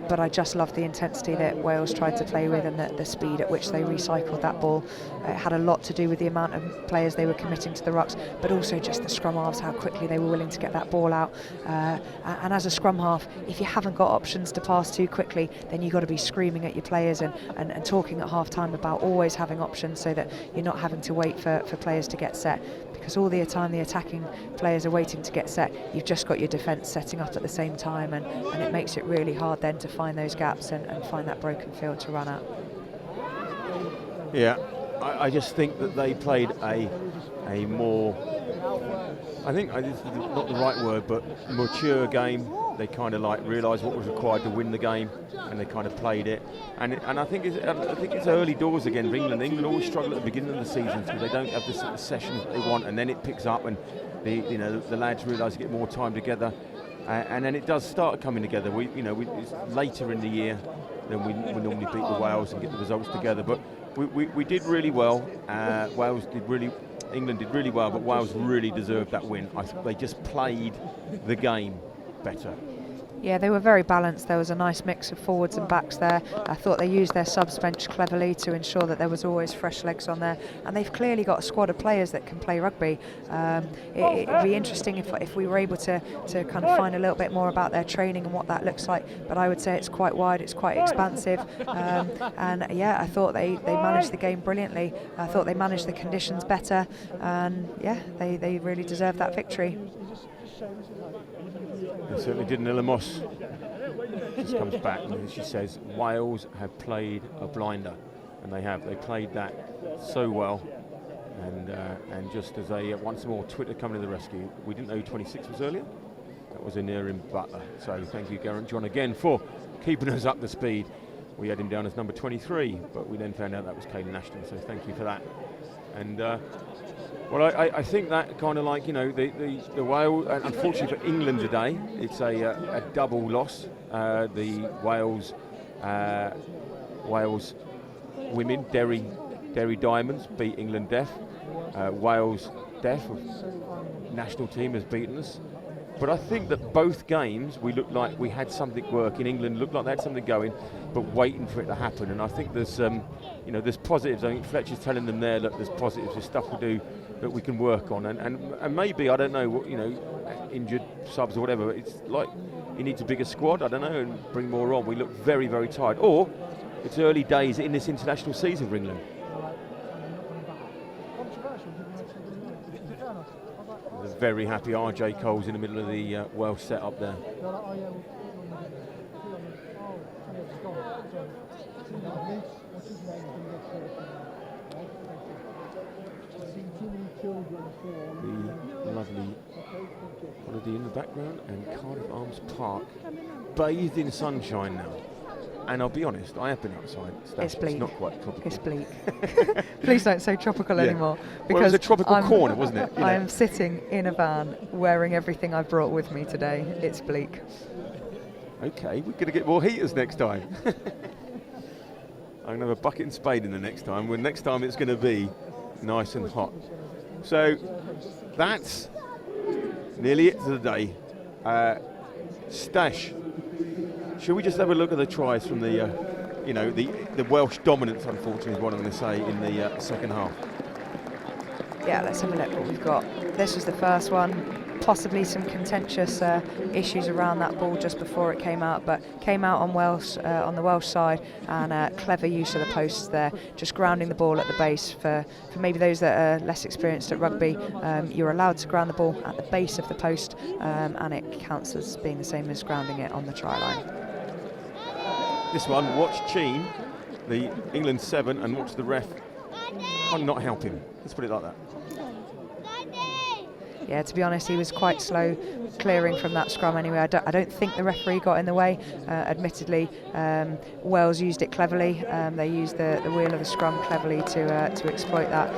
but I just loved the intensity that Wales tried to play with, and the speed at which they recycled that ball. It had a lot to do with the amount of players they were committing to the rucks, but also just the scrum halves, how quickly they were willing to get that ball out. And as a scrum half, if you haven't got options to pass too quickly, then you've got to be screaming at your players and talking at half time about always having options, so that you're not having to wait for players to get set, because all the time the attacking players are waiting to get set, you've just got your defence setting up at the same time, and it makes it really hard then to find those gaps and find that broken field to run at. Yeah, I just think that they played a more, I think this is not the right word, but mature game. They kind of like realised what was required to win the game, and they kind of played it. And I think it's early doors again for England. England always struggle at the beginning of the season because they don't have the sessions that they want, and then it picks up, and the lads realise to get more time together, and then it does start coming together. It's later in the year than we normally beat the Wales and get the results together, but we did really well. England did really well, but Wales really deserved that win. They just played the game better. Yeah, they were very balanced. There was a nice mix of forwards and backs there. I thought they used their subs bench cleverly to ensure that there was always fresh legs on there, and they've clearly got a squad of players that can play rugby. It'd be interesting if we were able to kind of find a little bit more about their training and what that looks like, but I would say it's quite wide, it's quite expansive, and yeah, I thought they managed the game brilliantly. I thought they managed the conditions better, and yeah, they really deserved that victory. They certainly did. Nilla Moss just comes back and she says Wales have played a blinder, and they have. They played that so well, and just as once more Twitter coming to the rescue. We didn't know who 26 was earlier. That was Anirim Butler. So thank you, Geraint John, again for keeping us up to speed. We had him down as number 23, but we then found out that was Caelan Ashton. So thank you for that. And well, I think that kind of like, the Wales, unfortunately for England today, it's a double loss. The Wales women, Derry Diamonds, beat England Deaf. Wales Deaf, national team, has beaten us. But I think that both games we looked like we had something working. England looked like they had something going, but waiting for it to happen. And I think there's there's positives. I think Fletcher's telling them there that there's positives, there's stuff to do that we can work on. And maybe, I don't know, injured subs or whatever. It's like he needs a bigger squad, I don't know, and bring more on. We look very, very tired. Or it's early days in this international season for England. There's a very happy RJ Coles in the middle of the Welsh set up there. The lovely holiday in the background and Cardiff Arms Park bathed in sunshine now. And I'll be honest, I have been outside. It's bleak. It's not quite tropical. It's bleak. Please don't say tropical anymore. Because well, it was a tropical corner, wasn't it? I am sitting in a van wearing everything I brought with me today. It's bleak. Okay, we're going to get more heaters next time. I'm going to have a bucket and spade in the next time. When next time it's going to be nice and hot. So that's nearly it for the day. Stash. Should we just have a look at the tries from the, the Welsh dominance, unfortunately, is what I'm going to say, in the second half? Yeah, let's have a look what we've got. This was the first one. Possibly some contentious issues around that ball just before it came out, but came out on the Welsh side, and clever use of the posts there, just grounding the ball at the base. For maybe those that are less experienced at rugby, you're allowed to ground the ball at the base of the post, and it counts as being the same as grounding it on the try line. This one, watch Cheen, the England 7, and watch the ref not help him. Let's put it like that. Yeah, to be honest, he was quite slow clearing from that scrum anyway. I don't think the referee got in the way. Admittedly, Wales used it cleverly. They used the wheel of the scrum cleverly to exploit that.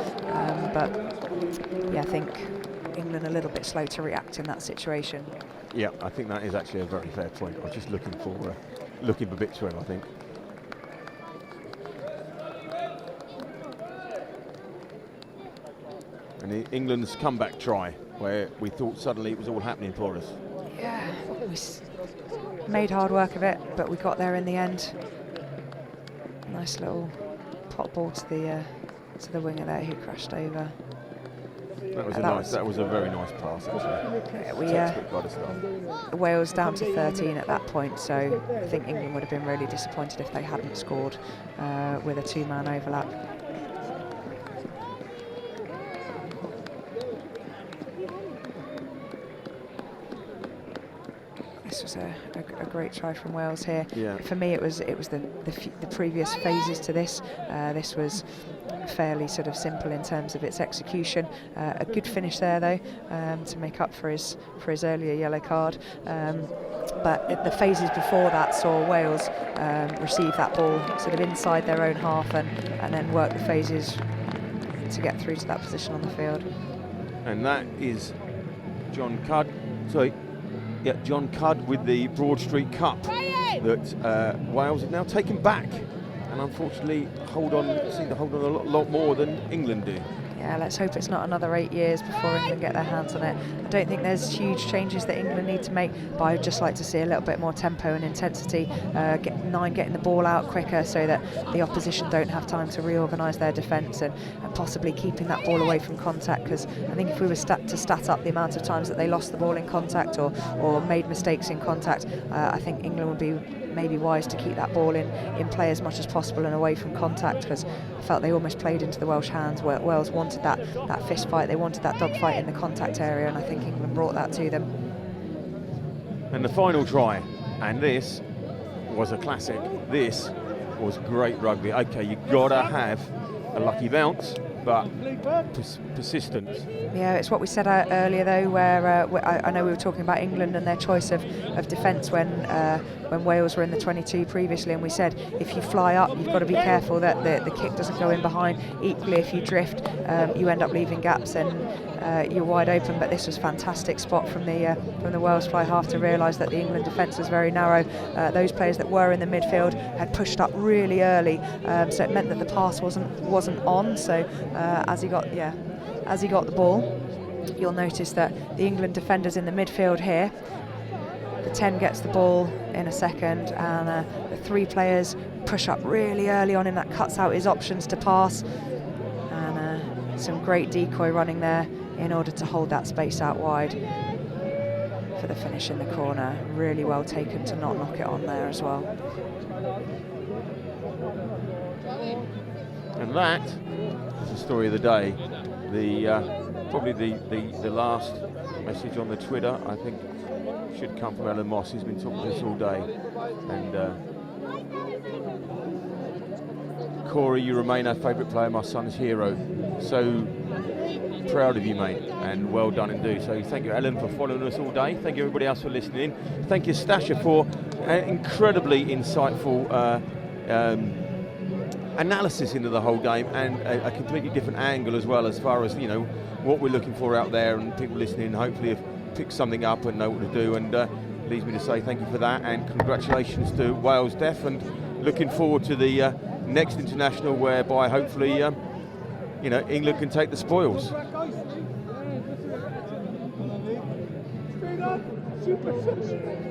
But yeah, I think England a little bit slow to react in that situation. Yeah, I think that is actually a very fair point. I was just looking for bits for him, I think. And England's comeback try, where we thought suddenly it was all happening for us. Yeah, we made hard work of it, but we got there in the end. Nice little pot ball to the winger there, who crashed over. That was a very nice pass, actually. Wales down to 13 at that point, so I think England would have been really disappointed if they hadn't scored with a two-man overlap. This was a great try from Wales here. Yeah. For me, it was the previous phases to this. This was fairly sort of simple in terms of its execution. A good finish there though, to make up for his earlier yellow card. But the phases before that saw Wales receive that ball sort of inside their own half and then work the phases to get through to that position on the field. And that is John Cudd. Sorry. Yeah, John Cudd with the Broad Street Cup that Wales have now taken back, and unfortunately seem to hold on a lot more than England do. Yeah, let's hope it's not another 8 years before England get their hands on it. I don't think there's huge changes that England need to make, but I'd just like to see a little bit more tempo and intensity, getting the ball out quicker so that the opposition don't have time to reorganise their defence, and possibly keeping that ball away from contact, because I think if we were to stat up the amount of times that they lost the ball in contact or made mistakes in contact, I think England would be maybe wise to keep that ball in play as much as possible and away from contact, because I felt they almost played into the Welsh hands. Wales wanted that fist fight, they wanted that dogfight in the contact area, and I think England brought that to them. And the final try, and this was a classic. This was great rugby. Okay, you've got to have a lucky bounce, but persistence. Yeah, it's what we said earlier though, where I know we were talking about England and their choice of defence when Wales were in the 22 previously, and we said if you fly up, you've got to be careful that the kick doesn't go in behind. Equally, if you drift, you end up leaving gaps and you're wide open. But this was a fantastic spot from the Wales fly half to realise that the England defence was very narrow. Those players that were in the midfield had pushed up really early, so it meant that the pass wasn't on. So as he got the ball, you'll notice that the England defenders in the midfield here, the 10 gets the ball in a second, and the 3 players push up really early on him. That cuts out his options to pass, and some great decoy running there in order to hold that space out wide for the finish in the corner. Really well taken to not knock it on there as well. And that is the story of the day. Probably the last message on the Twitter, I think, should come from Alan Moss. He's been talking to us all day. And Corey, you remain our favourite player, my son's hero. So proud of you, mate, and well done indeed. So thank you, Alan, for following us all day. Thank you, everybody else, for listening in. Thank you, Stasha, for an incredibly insightful analysis into the whole game, and a completely different angle as well, as far as, you know, what we're looking for out there, and people listening hopefully have picked something up and know what to do. And leaves me to say thank you for that, and congratulations to Wales Deaf, and looking forward to the next international, whereby hopefully you know, England can take the spoils. Super.